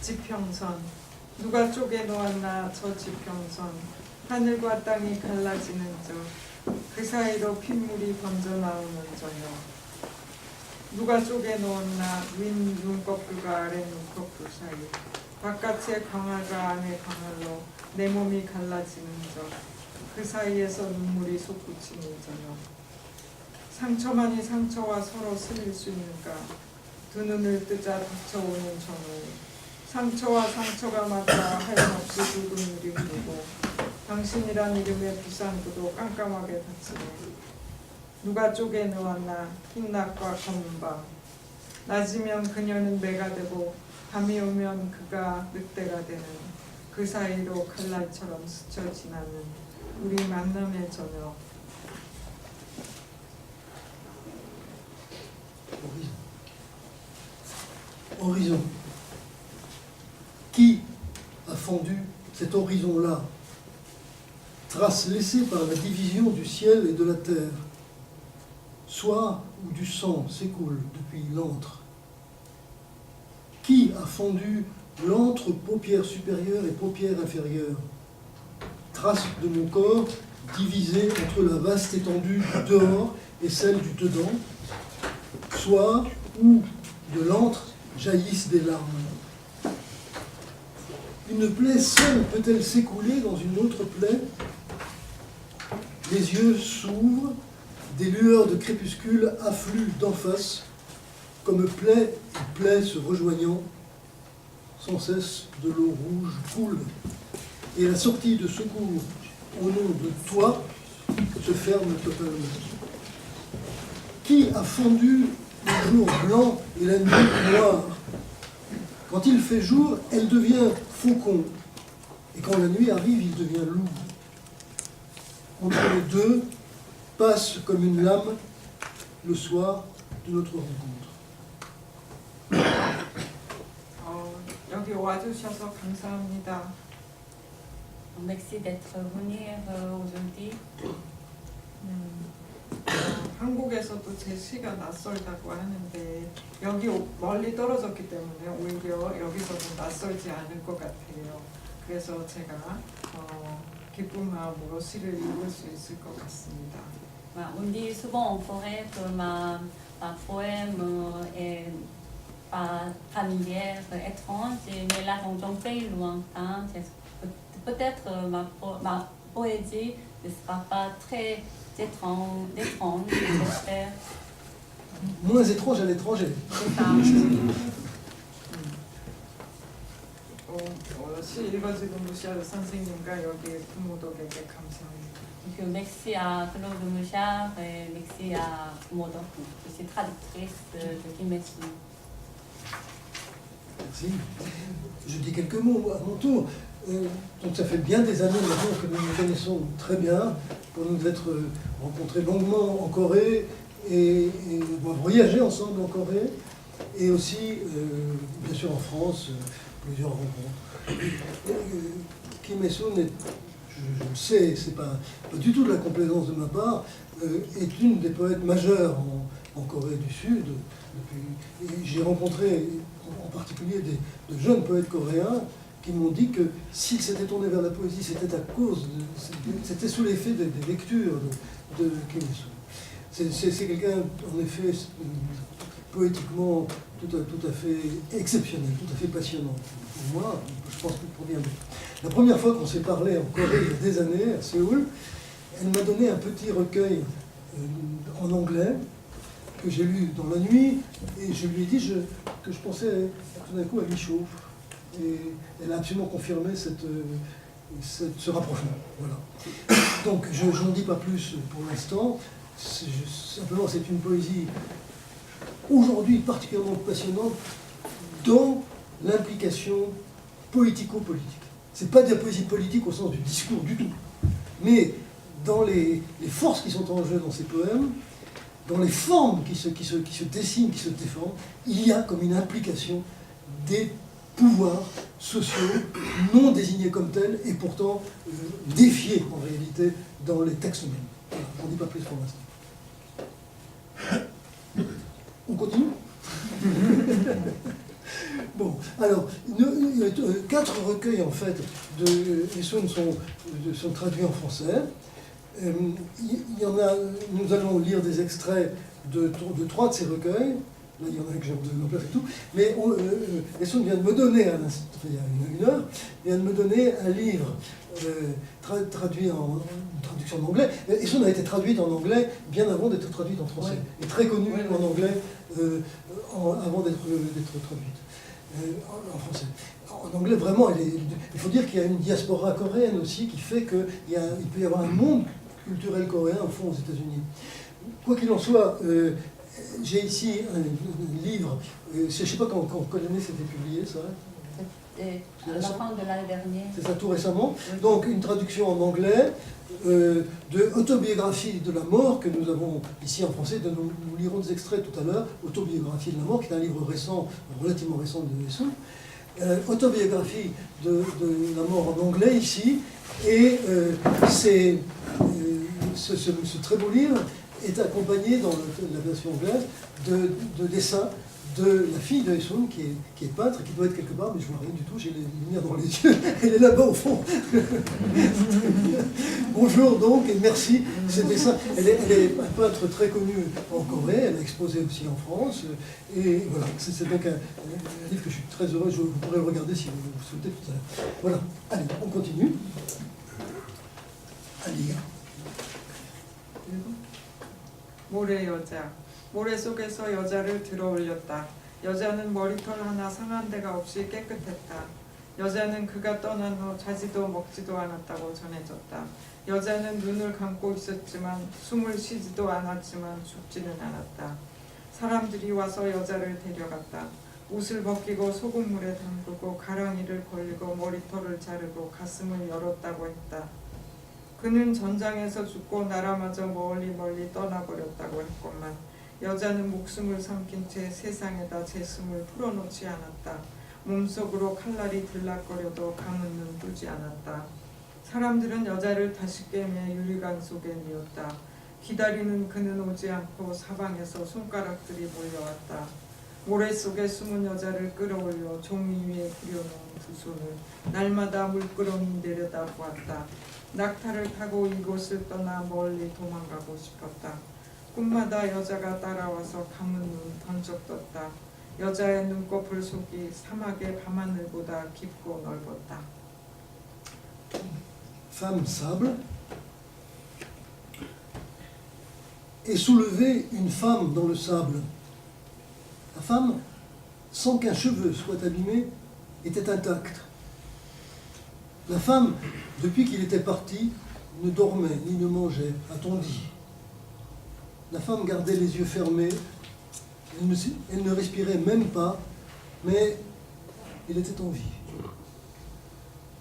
지평선 누가 쪼개놓았나 저 지평선 하늘과 땅이 갈라지는 그 사이로 핏물이 번져나오는 저녁 누가 쪼개놓았나 윗 눈꺼풀과 아래 눈꺼풀 사이 바깥의 광활과 안의 광활로 내 몸이 갈라지는 그 사이에서 눈물이 솟구치는 저녁 상처만이 상처와 서로 스릴 수 있는가 두 눈을 뜨자 닥쳐오는 전후 상처와 상처가 맞아 하염없이 붉은 물이 흐르고 당신이란 이름의 부산구도 깜깜하게 닫히네 누가 쪼개놓았나 흰 낮과 검은 밤 낮이면 그녀는 매가 되고 밤이 오면 그가 늑대가 되는 그 사이로 칼날처럼 스쳐 지나는 우리 만남의 저녁 Horizon. Qui a fondu cet horizon-là? Trace laissée par la division du ciel et de la terre. Soir où du sang s'écoule depuis l'antre. Qui a fondu l'antre paupière supérieure et paupière inférieure? Trace de mon corps divisé entre la vaste étendue du dehors et celle du dedans. Soir où de l'antre jaillissent des larmes. Une plaie seule peut-elle s'écouler dans une autre plaie? Les yeux s'ouvrent, des lueurs de crépuscule affluent d'en face, comme plaie et plaie se rejoignant, sans cesse de l'eau rouge coule, et la sortie de secours au nom de toi se ferme totalement. Qui a fondu le jour blanc et la nuit noire? Quand il fait jour, elle devient faucon, et quand la nuit arrive, il devient loup. Entre les deux passe comme une lame le soir de notre rencontre. 여기 와주셔서 감사합니다. Merci d'être venu aujourd'hui. 한국에서도 제 시가 낯설다고 하는데 여기 멀리 떨어졌기 때문에 오히려 여기서도 낯설지 않을 것 같아요. 그래서 제가 기쁜 마음으로 시를 읽을 수 있을 것 같습니다. On dit souvent en forêt que ma poème est pas familière, étrange, mais là dans un pays lointain, peut-être ma poésie ne sera pas très étrange, j'espère. Moins étrange à l'étranger. 시 읽어주는 루시아 선생님과 여기 부모독에게 감사합니다. Donc, merci à Claude Mouchard et merci à Modo. Je suis traductrice de Kim Il-sung. Merci. Je dis quelques mots à mon tour. Donc ça fait bien des années maintenant que nous nous connaissons très bien, pour nous être rencontrés longuement en Corée et voyager ensemble en Corée, et aussi, bien sûr, en France, plusieurs rencontres. Kim Il-sung, je le sais, c'est pas du tout de la complaisance de ma part, est une des poètes majeures en Corée du Sud. J'ai rencontré en particulier de jeunes poètes coréens qui m'ont dit que s'ils s'étaient tournés vers la poésie, c'était sous l'effet des lectures de Kim Il-sung. C'est quelqu'un, en effet, poétiquement tout à fait exceptionnel, tout à fait passionnant. Pour moi, je pense qu'il provient de... La première fois qu'on s'est parlé en Corée, il y a des années, à Séoul, elle m'a donné un petit recueil en anglais que j'ai lu dans la nuit, et je lui ai dit que je pensais tout d'un coup à Michaud. Et elle a absolument confirmé ce rapprochement. Voilà. Donc je n'en dis pas plus pour l'instant. Simplement, c'est une poésie aujourd'hui particulièrement passionnante dans l'implication politico-politique. Ce n'est pas de la poésie politique au sens du discours du tout, mais dans les forces qui sont en jeu dans ces poèmes, dans les formes qui se dessinent, qui se déforment, il y a comme une implication des pouvoirs sociaux non désignés comme tels et pourtant défiés en réalité dans les textes mêmes. Voilà, j'en dis pas plus pour l'instant. On continue. Bon, alors, 4 recueils en fait de Esun sont traduits en français. Il y en a, nous allons lire des extraits de 3 de ces recueils. Là, il y en a un que j'ai en place et tout. Mais Esun vient de me donner, il y a une heure, vient de me donner un livre traduit en traduction en anglais. Esun a été traduite en anglais bien avant d'être traduite en français. Ouais. Et très connue Ouais, en anglais avant d'être traduite. En français. En anglais, vraiment, il faut dire qu'il y a une diaspora coréenne aussi qui fait qu'il peut y avoir un monde culturel coréen au fond aux États-Unis. Quoi qu'il en soit, j'ai ici un livre, je ne sais pas quand Colonné s'était publié, ça. Et à la fin de l'année dernière. C'est ça, tout récemment. Oui. Donc, une traduction en anglais de Autobiographie de la mort, que nous avons ici en français. Nous lirons des extraits tout à l'heure. Autobiographie de la mort, qui est un livre récent, relativement récent de Esun. Autobiographie de la mort en anglais, ici. Et ce très beau livre est accompagné, dans la version anglaise, de dessins de la fille de Esun, qui est peintre, qui doit être quelque part, mais je vois rien du tout, j'ai les lumières dans les yeux, elle est là-bas au fond. Bonjour donc, et merci. Ces dessins, elle est un peintre très connu en Corée, elle a exposé aussi en France, et voilà, c'est donc un livre que je suis très heureux, vous pourrez le regarder si vous souhaitez tout à l'heure. Voilà, allez, on continue à lire. 모래 여자. 모래 속에서 여자를 들어 올렸다. 여자는 머리털 하나 상한 데가 없이 깨끗했다. 여자는 그가 떠난 후 자지도 먹지도 않았다고 전해졌다. 여자는 눈을 감고 있었지만 숨을 쉬지도 않았지만 죽지는 않았다. 사람들이 와서 여자를 데려갔다. 옷을 벗기고 소금물에 담그고 가랑이를 벌리고 머리털을 자르고 가슴을 열었다고 했다. 그는 전장에서 죽고 나라마저 멀리 떠나버렸다고 했건만 여자는 목숨을 삼킨 채 세상에다 제 숨을 풀어놓지 않았다. 몸속으로 칼날이 들락거려도 감은 눈 뜨지 않았다. 사람들은 여자를 다시 깨매 유리관 속에 뉘었다. 기다리는 그는 오지 않고 사방에서 손가락들이 몰려왔다. 모래 속에 숨은 여자를 끌어올려 종이 위에 그려놓은 두 손을 날마다 물끄러미 내려다 보았다. 낙타를 타고 이곳을 떠나 멀리 도망가고 싶었다. 꿈마다 여자가 따라와서 감은 눈 번쩍 떴다. 여자의 눈꺼풀 속이 사막의 밤하늘보다 깊고 넓었다. Femme sable, et soulever une femme dans le sable. La femme, sans qu'un cheveu soit abîmé, était intacte. La femme, depuis qu'il était parti, ne dormait ni ne mangeait, a-t-on dit. La femme gardait les yeux fermés, elle ne respirait même pas, mais elle était en vie.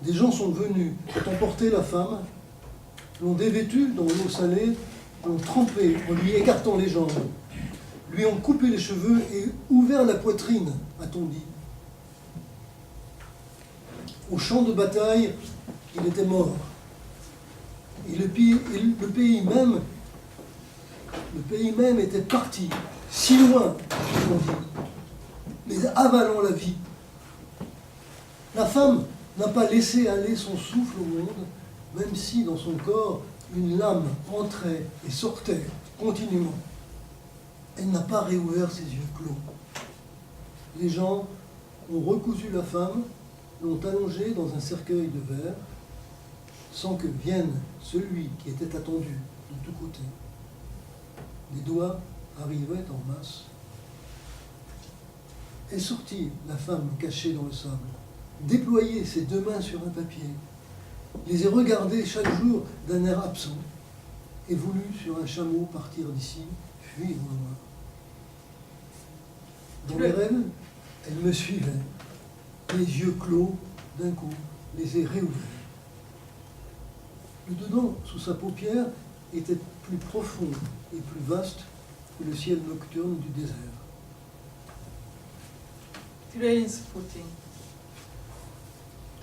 Des gens sont venus, ont emporté la femme, l'ont dévêtue dans l'eau salée, l'ont trempée en lui écartant les jambes, lui ont coupé les cheveux et ouvert la poitrine, a-t-on dit. Au champ de bataille, il était mort. Et le pays même était parti, si loin, on dit, mais avalant la vie. La femme n'a pas laissé aller son souffle au monde, même si dans son corps une lame entrait et sortait continuellement. Elle n'a pas réouvert ses yeux clos. Les gens ont recousu la femme, l'ont allongée dans un cercueil de verre, sans que vienne celui qui était attendu de tous côtés. Les doigts arrivaient en masse. Est sortie la femme cachée dans le sable, déployait ses deux mains sur un papier, les a regardées chaque jour d'un air absent, et voulut sur un chameau partir d'ici, fuir au loin. Dans les rêves, elle me suivait, les yeux clos, d'un coup, les ai réouverts. Le dedans, sous sa paupière, était plus profond et plus vaste que le ciel nocturne du désert. 트레인스포팅.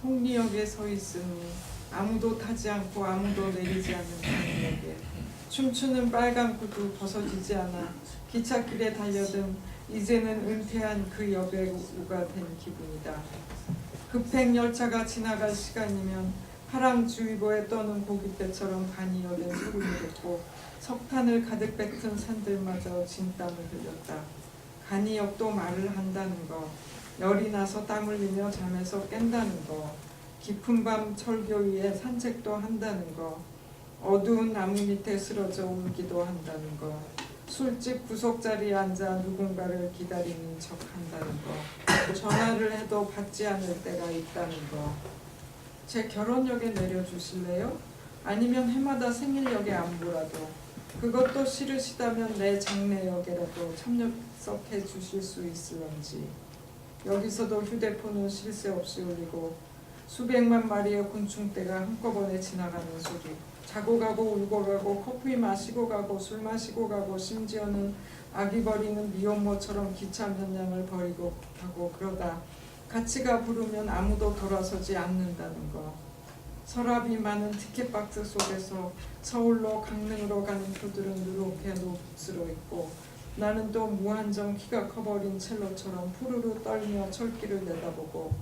통리역에 서 있으니 아무도 타지 않고 아무도 내리지 않는 강역에 춤추는 빨간 구두 벗어지지 않아 기찻길에 달려든 이제는 은퇴한 그 여배우가 된 기분이다. 급행 열차가 지나갈 시간이면 파랑주의보에 떠는 고깃배처럼 간이 여된 소리를 듣고 석탄을 가득 뱉은 산들마저 진땀을 흘렸다. 간이역도 말을 한다는 거, 열이 나서 땀 흘리며 잠에서 깬다는 거, 깊은 밤 철교 위에 산책도 한다는 거, 어두운 나무 밑에 쓰러져 울기도 한다는 거, 술집 구석자리에 앉아 누군가를 기다리는 척 한다는 거, 전화를 해도 받지 않을 때가 있다는 거. 제 결혼역에 내려주실래요? 아니면 해마다 생일역에 안부라도, 그것도 싫으시다면 내 장례역에라도 참석해 주실 수 있을런지. 여기서도 휴대폰은 쉴 새 없이 울리고 수백만 마리의 곤충떼가 한꺼번에 지나가는 소리, 자고 가고 울고 가고 커피 마시고 가고 술 마시고 가고 심지어는 아기 버리는 미혼모처럼 기차 몇 량을 버리고 가고 그러다 같이가 부르면 아무도 돌아서지 않는다는 거. 서랍이 많은 티켓박스 속에서 서울로 강릉으로 가는 표들은 누렇게 노스로 있고 나는 또 무한정 키가 커버린 첼로처럼 푸르르 떨며 철길을 내다보고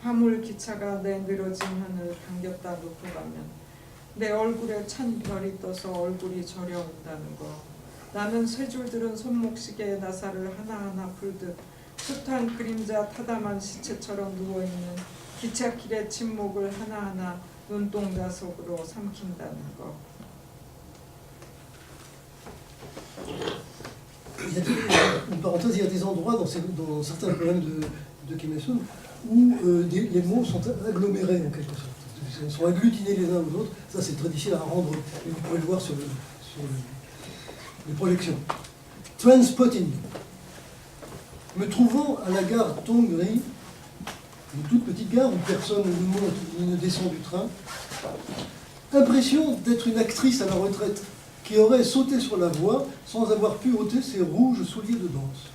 화물 기차가 내 늘어진 하늘을 당겼다 놓고 가면 내 얼굴에 찬 별이 떠서 얼굴이 저려온다는 거. 나는 세 줄들은 손목시계의 나사를 하나하나 풀듯 숱한 그림자 타담한 시체처럼 누워있는 기찻길의 침묵을 하나하나 눈동자 속으로 삼킨다는 거. Il y a une parenthèse, il y a des endroits dans certains poèmes de Kim Il-sung où les mots sont agglomérés en quelque sorte. Ils sont agglutinés les uns aux autres. Ça, c'est très difficile à rendre, et vous pouvez le voir sur les projections. Transpotting. Me trouvant à la gare Tongri, une toute petite gare où personne ne monte ni ne descend du train, impression d'être une actrice à la retraite qui aurait sauté sur la voie sans avoir pu ôter ses rouges souliers de danse.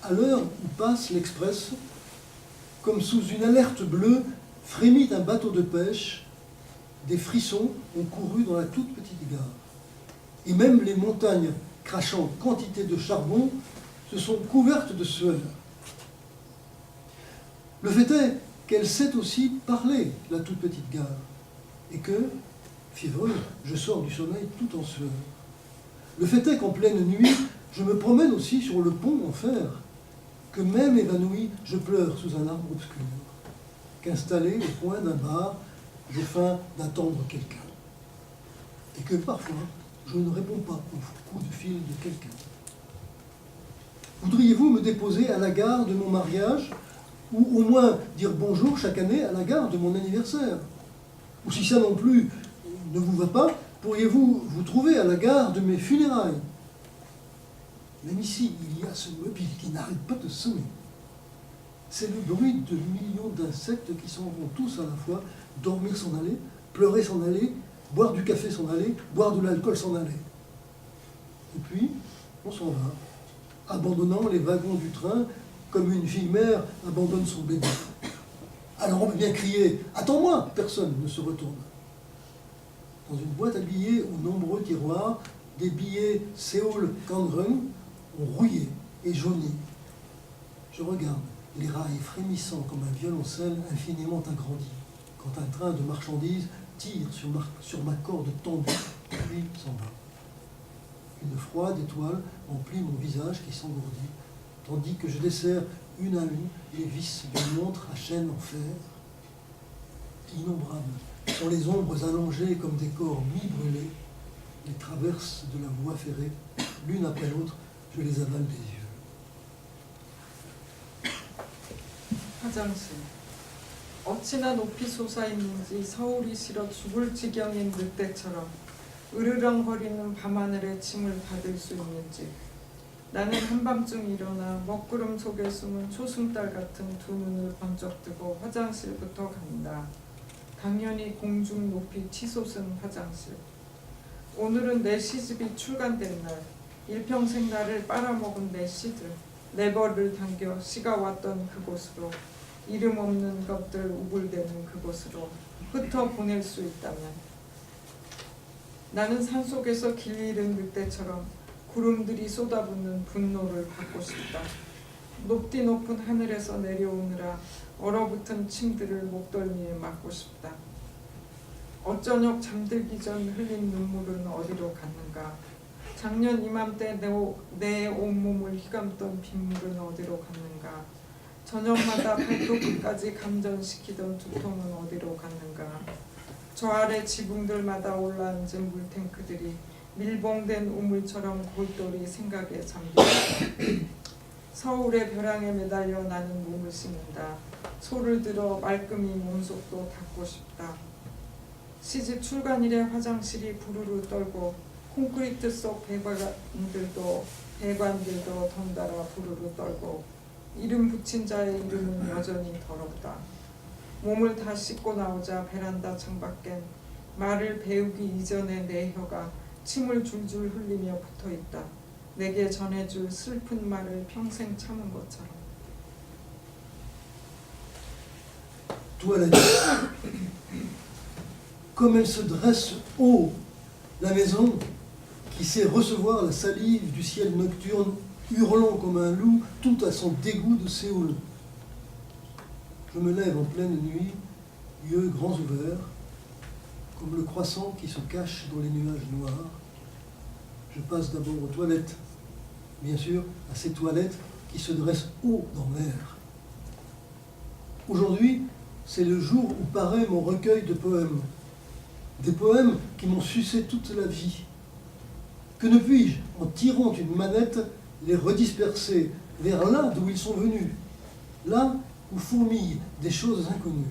À l'heure où passe l'Express, comme sous une alerte bleue, frémit un bateau de pêche, des frissons ont couru dans la toute petite gare. Et même les montagnes crachant quantité de charbon se sont couvertes de sueur. Le fait est qu'elle sait aussi parler, la toute petite gare, et que, fiévreux, je sors du sommeil tout en sueur. Le fait est qu'en pleine nuit, je me promène aussi sur le pont en fer, que même évanoui, je pleure sous un arbre obscur, qu'installé au coin d'un bar, je feins d'attendre quelqu'un, et que parfois, je ne réponds pas au coup de fil de quelqu'un. Voudriez-vous me déposer à la gare de mon mariage, ou au moins dire bonjour chaque année à la gare de mon anniversaire? Ou si ça non plus ne vous va pas, pourriez-vous vous trouver à la gare de mes funérailles? Même ici, il y a ce mobile qui n'arrête pas de sonner. C'est le bruit de millions d'insectes qui s'en vont tous à la fois, dormir s'en aller, pleurer s'en aller, boire du café s'en aller, boire de l'alcool s'en aller. Et puis, on s'en va, abandonnant les wagons du train comme une fille mère abandonne son bébé. Alors on peut bien crier « Attends-moi !» Personne ne se retourne. Dans une boîte à billets aux nombreux tiroirs, des billets Séoul-Kangrung ont rouillé et jauni. Je regarde les rails frémissants comme un violoncelle infiniment agrandi, quand un train de marchandises tire sur ma corde tendue, puis s'en va. Une froide étoile emplit mon visage qui s'engourdit, tandis que je desserre une à une les vis d'une montre à chaîne en fer. Innombrables sont les ombres allongées comme des corps mi-brûlés, les traverses de la voie ferrée, l'une après l'autre, je les avale des yeux. 화장실. 어찌나 높이 솟아있는지 서울이 싫어 죽을 지경인 늑대처럼 으르렁거리는 밤하늘의 침을 받을 수 있는지. 나는 한밤중 일어나 먹구름 속에 숨은 초승달 같은 두 눈을 번쩍 뜨고 화장실부터 간다. 당연히 공중 높이 치솟은 화장실. 오늘은 내 시집이 출간된 날, 일평생 나를 빨아먹은 내 시들, 내 벌을 당겨 시가 왔던 그곳으로, 이름 없는 것들 우글대는 그곳으로 흩어 보낼 수 있다면. 나는 산속에서 길 잃은 늑대처럼 구름들이 쏟아붓는 분노를 받고 싶다. 높디 높은 하늘에서 내려오느라 얼어붙은 침들을 목덜미에 맞고 싶다. 어쩌녁 잠들기 전 흘린 눈물은 어디로 갔는가? 작년 이맘때 내 온몸을 휘감던 빗물은 어디로 갔는가? 저녁마다 발톱끝까지 감전시키던 두통은 어디로 갔는가? 저 아래 지붕들마다 올라앉은 물탱크들이 밀봉된 우물처럼 골똘히 생각에 잠겼다. 서울의 벼랑에 매달려 나는 몸을 씻는다. 소를 들어 말끔히 몸속도 닦고 싶다. 시집 출간일에 화장실이 부르르 떨고 콘크리트 속 배관들도 덩달아 부르르 떨고 이름 붙인 자의 이름은 여전히 더럽다. 몸을 다 씻고 나오자 베란다 창밖엔 말을 배우기 이전에 내 혀가 침을 줄줄 흘리며 붙어있다. 내게 전해줄 슬픈 말을 평생 참은 것처럼. Toilette. Comme elle se dresse haut, la maison qui sait recevoir la salive du ciel nocturne, hurlant comme un loup, tout à son dégoût de Séoul. Je me lève en pleine nuit, yeux grands ouverts, comme le croissant qui se cache dans les nuages noirs. Je passe d'abord aux toilettes, bien sûr, à ces toilettes qui se dressent haut dans l'air. Aujourd'hui, c'est le jour où paraît mon recueil de poèmes. Des poèmes qui m'ont sucé toute la vie. Que ne puis-je, en tirant une manette, les redisperser vers là d'où ils sont venus, là où fourmillent des choses inconnues.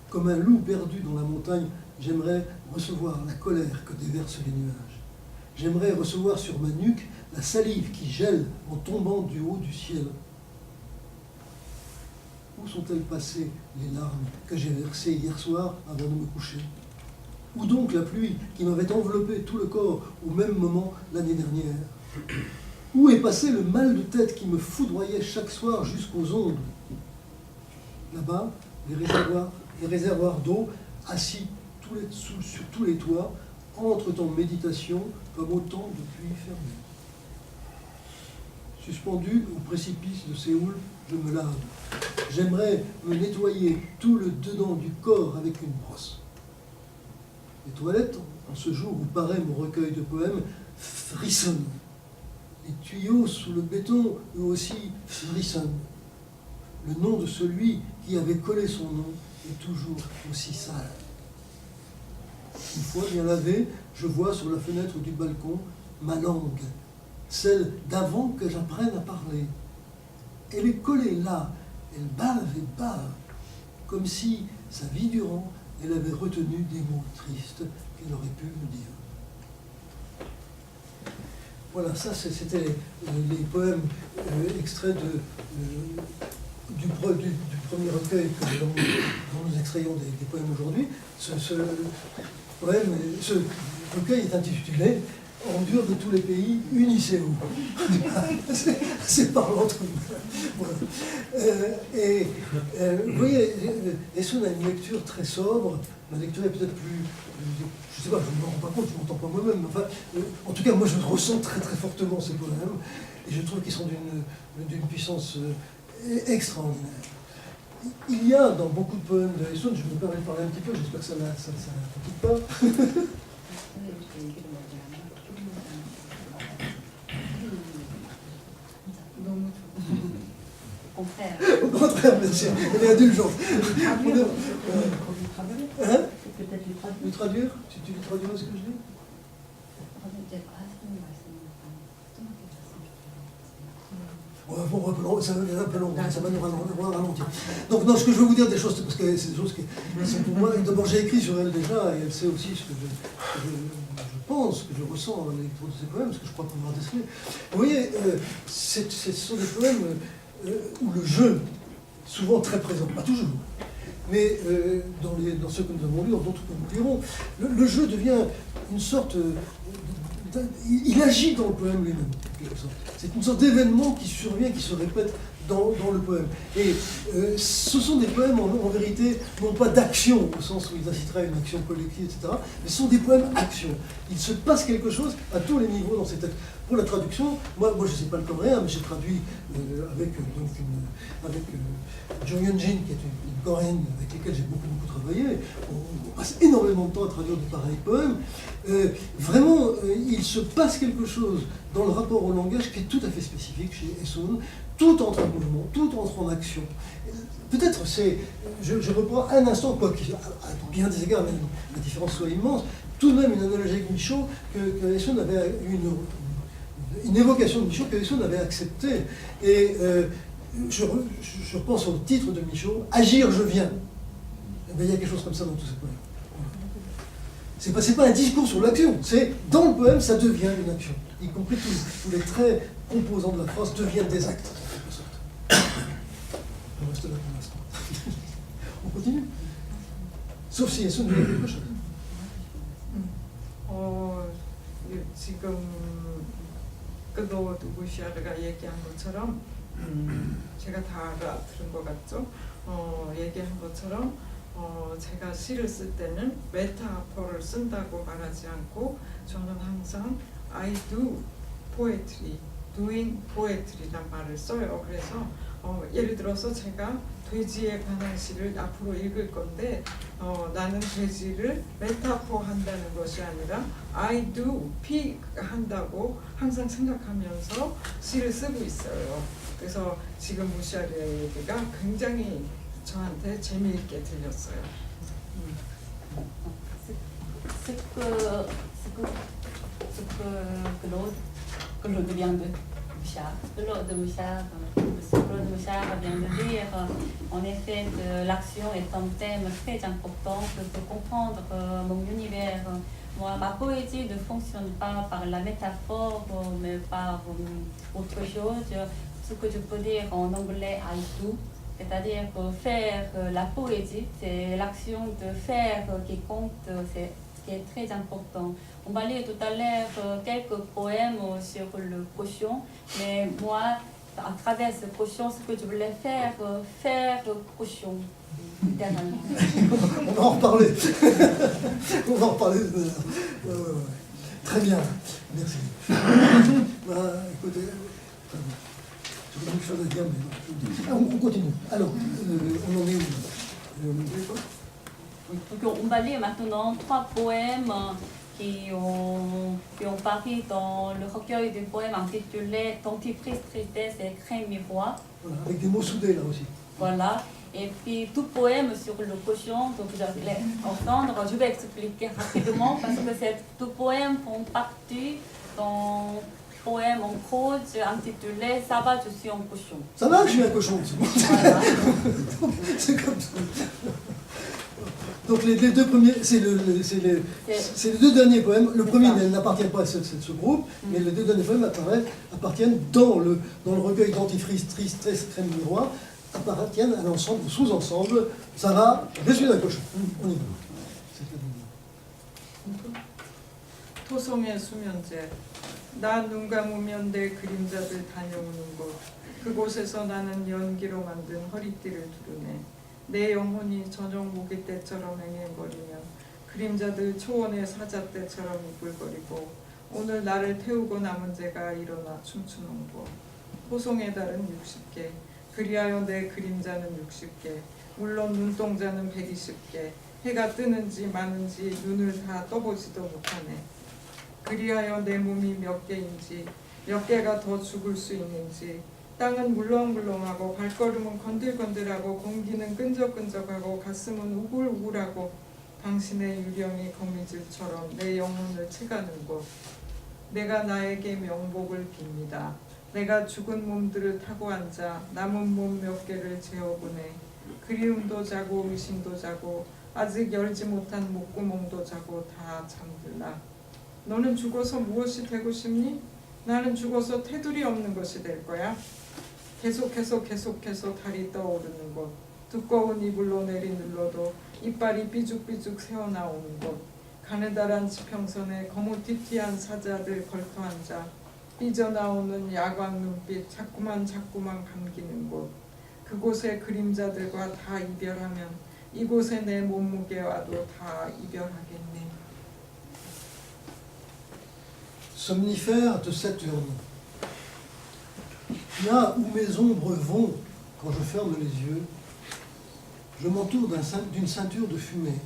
Comme un loup perdu dans la montagne, j'aimerais recevoir la colère que déversent les nuages. J'aimerais recevoir sur ma nuque la salive qui gèle en tombant du haut du ciel. Où sont-elles passées les larmes que j'ai versées hier soir avant de me coucher? Où donc la pluie qui m'avait enveloppé tout le corps au même moment l'année dernière? Où est passé le mal de tête qui me foudroyait chaque soir jusqu'aux ongles? Là-bas, les réservoirs d'eau assis sur tous les toits entrent en méditation comme autant de puits fermés. Suspendu au précipice de Séoul, je me lave. J'aimerais me nettoyer tout le dedans du corps avec une brosse. Les toilettes, en ce jour où paraît mon recueil de poèmes, frissonnent. Les tuyaux sous le béton, eux aussi, frissonnent. Le nom de celui qui avait collé son nom est toujours aussi sale. Une fois bien lavé, je vois sur la fenêtre du balcon ma langue, celle d'avant que j'apprenne à parler. Elle est collée là, elle bave et bave, comme si, sa vie durant, elle avait retenu des mots tristes qu'elle aurait pu me dire. Voilà, ça c'était les poèmes extraits du premier recueil dont nous extrayons des poèmes aujourd'hui. Ce recueil est intitulé « En dur de tous les pays, unissez-vous ». C'est parlant tout de même. Voilà. Vous voyez, Essun a une lecture très sobre. Ma lecture est peut-être plus... Je ne sais pas, je ne me rends pas compte, je ne m'entends pas moi-même. Mais enfin, en tout cas, moi, je ressens très très fortement ces poèmes. Et je trouve qu'ils sont d'une puissance extraordinaire. Il y a dans beaucoup de poèmes de Essun, je me permets de parler un petit peu, j'espère que ça ne fatigue pas. Au contraire. Au contraire, merci. Elle est indulgente. Hein? Peut-être Le traduire? Tu lui traduiras ce que je dis? Bon, ça va être un peu long, ça va nous ralentir. Donc, non, ce que je veux vous dire des choses, parce que c'est des choses qui sont pour moi. D'abord, j'ai écrit sur elle déjà, et elle sait aussi ce que je pense, que je ressens à la lecture de ces poèmes, ce que je crois pouvoir déceler. Vous voyez, ce sont des poèmes où le jeu, souvent très présent, pas toujours, mais dans ceux que nous avons lus, dans d'autres que nous lirons, le jeu devient une sorte... il agit dans le poème lui-même, en quelque sorte. C'est une sorte d'événement qui survient, qui se répète dans le poème. Et ce sont des poèmes en vérité, non pas d'action, au sens où ils inciteraient à une action collective, etc., mais ce sont des poèmes action. Il se passe quelque chose à tous les niveaux dans ces textes. Pour la traduction, moi je ne sais pas le coréen, mais j'ai traduit avec Jo Hyun-jin, qui est une coréenne avec laquelle j'ai beaucoup travaillé. On passe énormément de temps à traduire de pareils poèmes. Vraiment, il se passe quelque chose dans le rapport au langage qui est tout à fait spécifique chez Esun. Tout entre en mouvement, tout entre en action. Peut-être c'est, je reprends un instant, quoi qu'il, à bien des égards, même la différence soit immense, tout de même une analogie avec Michaud, que Esun avait une évocation de Michaud que Esun avait acceptée. Et je repense au titre de Michaud, Agir, je viens. Eh bien, il y a quelque chose comme ça dans tous ces poèmes. C'est pas un discours sur l'action, c'est dans le poème, ça devient une action. Y compris tous les traits composants de la phrase deviennent des actes. On reste là pour l'instant. On continue. Sauf si Esun veut dire quelque chose. 지금 끄도 누구시아르가 얘기한 것처럼 제가 다 알아들은 것 같죠? 얘기한 것처럼 제가 시를 쓸 때는 메타포를 쓴다고 말하지 않고 저는 항상 I do poetry, doing poetry란 말을 써요. 그래서 예를 들어서 제가 돼지에 관한 시를 앞으로 읽을 건데 나는 돼지를 메타포 한다는 것이 아니라 I do pig 한다고 항상 생각하면서 시를 쓰고 있어요. 그래서 지금 무시아리의 얘기가 굉장히 저한테 재미있게 들렸어요. Claude vient de Bouchard. Claude Bouchard vient de dire, en effet, l'action est un thème très important pour comprendre mon univers. Moi, ma poésie ne fonctionne pas par la métaphore, mais par autre chose. Ce que je peux dire en anglais, I do, c'est-à-dire que faire la poésie, c'est l'action de faire qui compte, c'est ce qui est très important. On va lire tout à l'heure quelques poèmes sur le cochon, mais moi, à travers ce cochon, ce que je voulais faire cochon, littéralement. On va en reparler. On va en reparler. Très bien, merci. Écoutez, j'ai beaucoup de choses à dire, mais on continue. Alors, on en est où? Donc, on va lire maintenant 3 poèmes qui ont paru dans le recueil de poèmes intitulé Dentifrice, tristesse et crème miroir. Voilà, avec des mots soudés là aussi. Voilà. Et puis tout poème sur le cochon, donc vous allez entendre. Je vais expliquer rapidement parce que ces tout poèmes font partie d'un poème en prose intitulé Ça va, je suis un cochon. Ça va, je suis un cochon. Voilà. C'est comme ça. Donc les deux premiers, c'est les deux derniers poèmes. Le premier n'appartient pas à ce groupe, mais les deux derniers poèmes appartiennent dans le recueil Dentifrice, tristesse, crème miroir, appartiennent à l'ensemble, au sous-ensemble. Ça va, je suis un cochon. On y va. 토성의 수면제. 나 눈 감으면 내 그림자들 다녀오는 곳. 그곳에서 나는 연기로 만든 허리띠를 두르네. 내 영혼이 저녁 모기 때처럼 앵앵거리며 그림자들 초원의 사자 때처럼 이불거리고 오늘 나를 태우고 남은 새가 일어나 춤추는 곳. 호송의 달은 60개. 그리하여 내 그림자는 60개. 물론 눈동자는 120개. 해가 뜨는지 마는지 눈을 다 떠보지도 못하네. 그리하여 내 몸이 몇 개인지 몇 개가 더 죽을 수 있는지 땅은 물렁물렁하고 발걸음은 건들건들하고 공기는 끈적끈적하고 가슴은 우글우글하고 당신의 유령이 거미줄처럼 내 영혼을 채가는 곳. 내가 나에게 명복을 빕니다. 내가 죽은 몸들을 타고 앉아 남은 몸 몇 개를 재어보네. 그리움도 자고 의심도 자고 아직 열지 못한 목구멍도 자고 다 잠들라. 너는 죽어서 무엇이 되고 싶니? 나는 죽어서 테두리 없는 것이 될 거야. 계속해서 달이 떠오르는 곳. 두꺼운 이불로 내리눌러도 이빨이 삐죽삐죽 새어나오는 곳. 가느다란 지평선에 거무튀튀한 사자들 걸터앉아 삐져나오는 야광 눈빛, 자꾸만 감기는 곳. 그곳의 그림자들과 다 이별하면 이곳의 내 몸무게와도 다 이별하겠네. Somnifère de Saturne. Là où mes ombres vont quand je ferme les yeux, je m'entoure d'une ceinture de fumée.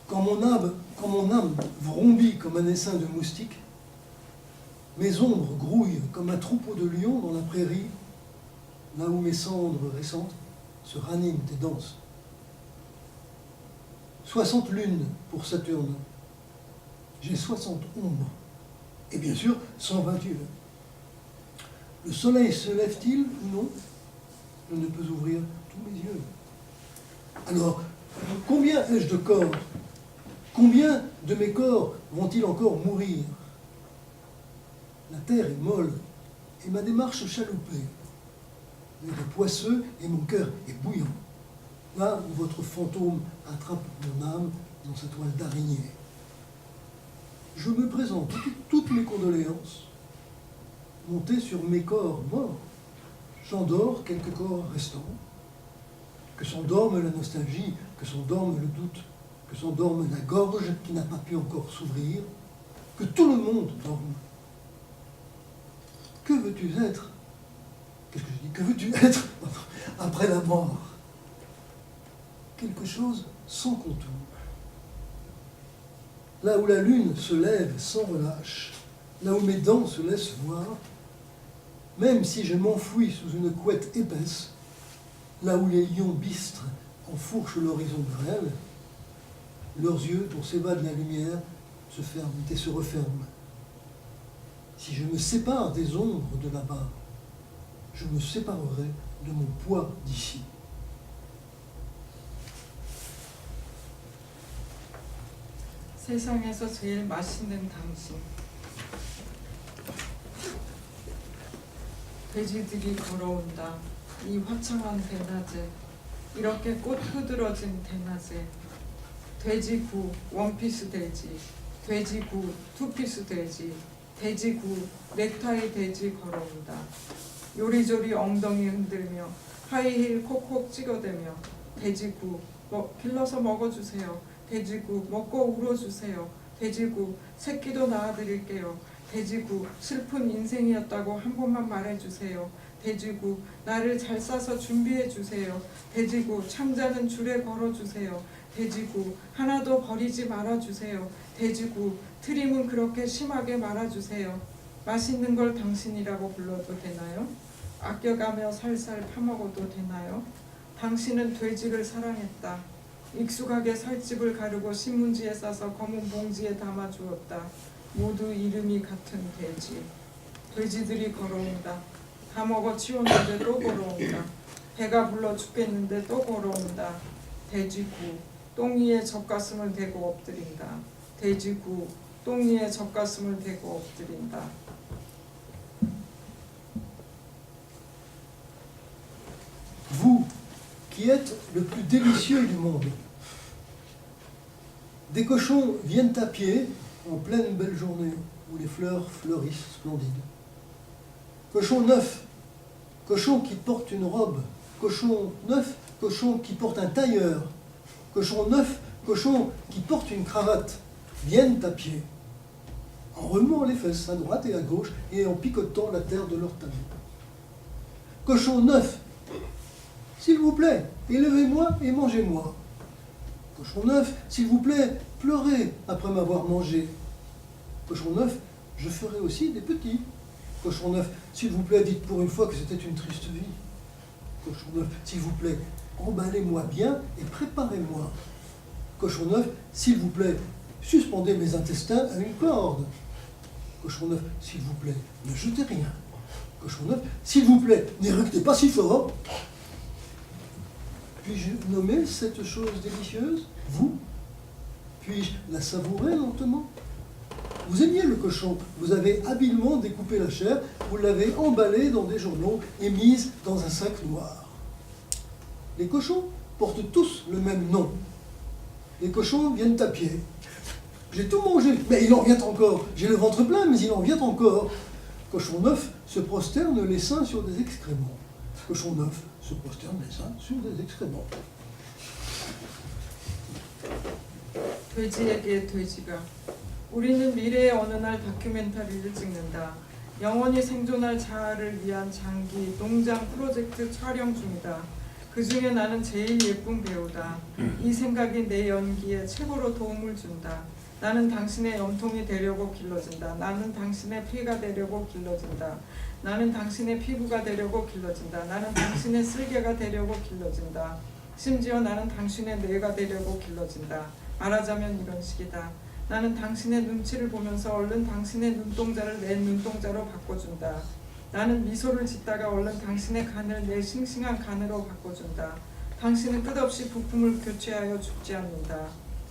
Quand mon âme vrombit comme un essaim de moustiques, mes ombres grouillent comme un troupeau de lions dans la prairie, là où mes cendres récentes se raniment et dansent. 60 lunes pour Saturne. J'ai 60 ombres. Et bien sûr, 120 yeux. Le soleil se lève-t-il ou non? Je ne peux ouvrir tous mes yeux. Alors, combien ai-je de corps? Combien de mes corps vont-ils encore mourir? La terre est molle et ma démarche chaloupée. L'air est poisseux et mon cœur est bouillant. Là où votre fantôme attrape mon âme dans sa toile d'araignée. Je me présente toutes mes condoléances. Monté sur mes corps morts, j'endors quelques corps restants. Que s'endorme la nostalgie, que s'endorme le doute, que s'endorme la gorge qui n'a pas pu encore s'ouvrir, que tout le monde dorme. Que veux-tu être? Qu'est-ce que je dis? Que veux-tu être après la mort? Quelque chose sans contour. Là où la lune se lève sans relâche, là où mes dents se laissent voir, même si je m'enfouis sous une couette épaisse, là où les lions bistres enfourchent l'horizon grêle, leurs yeux dont s'évade la lumière se ferment et se referment. Si je me sépare des ombres de là-bas, je me séparerai de mon poids d'ici. 세상에서 제일 맛있는 당신. 돼지들이 걸어온다. 이 화창한 대낮에, 이렇게 꽃 흐드러진 대낮에, 돼지구 원피스 돼지, 돼지구 투피스 돼지, 돼지구 넥타이 돼지 걸어온다. 요리조리 엉덩이 흔들며 하이힐 콕콕 찍어대며 돼지구 길러서 먹어주세요. 돼지구 먹고 울어주세요. 돼지구 새끼도 낳아드릴게요. 돼지구 슬픈 인생이었다고 한 번만 말해주세요. 돼지구 나를 잘 싸서 준비해주세요. 돼지구 창자는 줄에 걸어주세요. 돼지구 하나도 버리지 말아주세요. 돼지구 트림은 그렇게 심하게 말아주세요. 맛있는 걸 당신이라고 불러도 되나요? 아껴가며 살살 파먹어도 되나요? 당신은 돼지를 사랑했다. 익숙하게 살집을 가르고 신문지에 싸서 검은 봉지에 담아주었다. 모두 이름이 같은 돼지. 돼지들이 걸어온다. 다 먹어 치웠는데 또 걸어온다. 배가 불러 죽겠는데 또 걸어온다. 돼지구 똥 위에 젖가슴을 대고 엎드린다. 돼지구 똥 위에 젖가슴을 대고 엎드린다. Vous, qui êtes le plus délicieux du monde, des cochons viennent à pied en pleine belle journée où les fleurs fleurissent splendides. Cochon neuf, cochon qui porte une robe, cochon neuf, cochon qui porte un tailleur, cochon neuf, cochon qui porte une cravate, viennent à pied, en remuant les fesses à droite et à gauche et en picotant la terre de leur talon. Cochon neuf, s'il vous plaît, élevez-moi et mangez-moi. Cochon neuf, s'il vous plaît, pleurez après m'avoir mangé. Cochon neuf, je ferai aussi des petits. Cochon neuf, s'il vous plaît, dites pour une fois que c'était une triste vie. Cochon neuf, s'il vous plaît, emballez-moi bien et préparez-moi. Cochon neuf, s'il vous plaît, suspendez mes intestins à une corde. Cochon neuf, s'il vous plaît, ne jetez rien. Cochon neuf, s'il vous plaît, n'éructez pas si fort. Puis-je nommer cette chose délicieuse, vous? Puis-je la savourer lentement? Vous aimiez le cochon, vous avez habilement découpé la chair, vous l'avez emballée dans des journaux et mise dans un sac noir. Les cochons portent tous le même nom. Les cochons viennent à pied. J'ai tout mangé, mais il en vient encore. J'ai le ventre plein, mais il en vient encore. Cochon neuf se prosterne les seins sur des excréments. Cochon neuf se prosterne les seins sur des excréments. 돼지에게 돼지가 우리는 미래의 어느 날 다큐멘터리를 찍는다. 영원히 생존할 자아를 위한 장기 농장 프로젝트 촬영 중이다. 그 중에 나는 제일 예쁜 배우다. 이 생각이 내 연기에 최고로 도움을 준다. 나는 당신의 염통이 되려고 길러진다. 나는 당신의 폐가 되려고 길러진다. 나는 당신의 피부가 되려고 길러진다. 나는 당신의 쓸개가 되려고 길러진다. 심지어 나는 당신의 뇌가 되려고 길러진다. 말하자면 이런 식이다. 나는 당신의 눈치를 보면서 얼른 당신의 눈동자를 내 눈동자로 바꿔준다. 나는 미소를 짓다가 얼른 당신의 간을 내 싱싱한 간으로 바꿔준다. 당신은 끝없이 부품을 교체하여 죽지 않는다.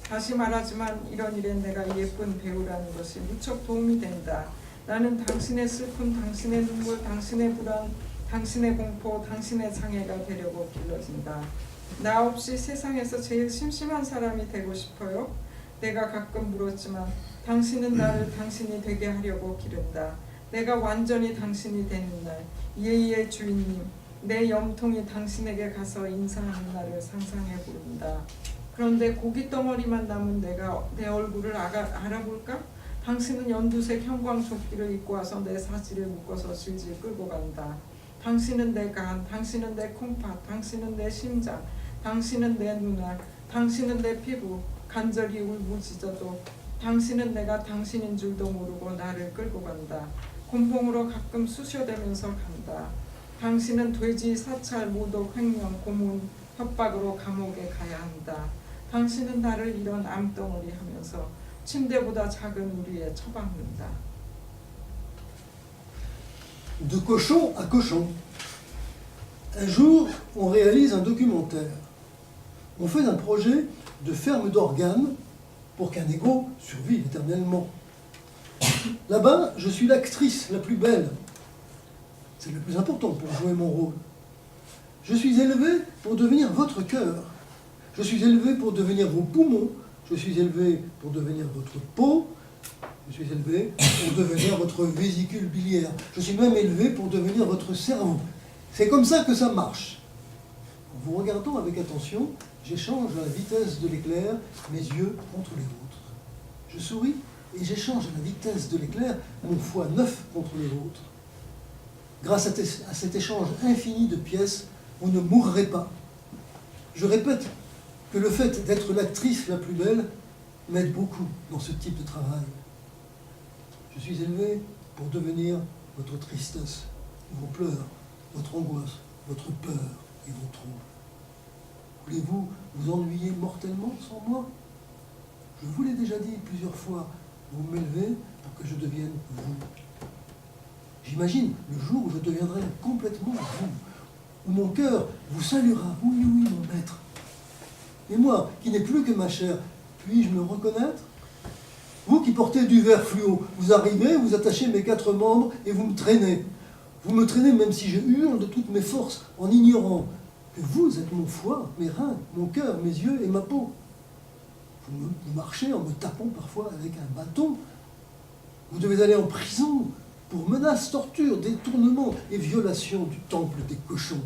다시 말하지만 이런 일에 내가 예쁜 배우라는 것이 무척 도움이 된다. 나는 당신의 슬픔, 당신의 눈물, 당신의 불안, 당신의 공포, 당신의 장애가 되려고 길러진다. 나 없이 세상에서 제일 심심한 사람이 되고 싶어요? 내가 가끔 물었지만 당신은 나를 당신이 되게 하려고 기른다. 내가 완전히 당신이 되는 날, 예의의 주인님, 내 염통이 당신에게 가서 인사하는 날을 상상해 부른다. 그런데 고깃덩어리만 남은 내가 내 얼굴을 알아볼까? 당신은 연두색 형광조끼를 입고 와서 내 사지를 묶어서 질질 끌고 간다. 당신은 내 간, 당신은 내 콩팥, 당신은 내 심장, 당신은 내 눈알, 당신은 내 피부, 간절히 울부짖어도 당신은 내가 당신인 줄도 모르고 나를 끌고 간다. 곤봉으로 가끔 쑤셔대면서 간다. 당신은 돼지, 사찰, 모독, 횡령, 고문, 협박으로 감옥에 가야 한다. 당신은 나를 이런 암덩어리 하면서 침대보다 작은 우리에 처박는다. De cochon à cochon. Un jour, on réalise un documentaire. On fait un projet de ferme d'organes pour qu'un ego survive éternellement. Là-bas, je suis l'actrice la plus belle. C'est le plus important pour jouer mon rôle. Je suis élevé pour devenir votre cœur. Je suis élevé pour devenir vos poumons. Je suis élevé pour devenir votre peau. Je suis élevé pour devenir votre vésicule biliaire. Je suis même élevé pour devenir votre cerveau. C'est comme ça que ça marche. En vous regardant avec attention, j'échange à la vitesse de l'éclair mes yeux contre les vôtres. Je souris et j'échange à la vitesse de l'éclair mon foie neuf contre les vôtres. Grâce à cet échange infini de pièces, vous ne mourrez pas. Je répète que le fait d'être l'actrice la plus belle m'aide beaucoup dans ce type de travail. Je suis élevé pour devenir votre tristesse, vos pleurs, votre angoisse, votre peur et vos troubles. Voulez-vous vous ennuyer mortellement sans moi? Je vous l'ai déjà dit plusieurs fois, vous m'élevez pour que je devienne vous. J'imagine le jour où je deviendrai complètement vous, où mon cœur vous saluera, oui, oui, mon maître. Et moi, qui n'ai plus que ma chair, puis-je me reconnaître? Vous qui portez du vert fluo, vous arrivez, vous attachez mes 4 membres et vous me traînez. Vous me traînez même si je hurle de toutes mes forces, en ignorant que vous êtes mon foie, mes reins, mon cœur, mes yeux et ma peau. Vous marchez en me tapant parfois avec un bâton. Vous devez aller en prison pour menaces, tortures, détournements et violations du temple des cochons.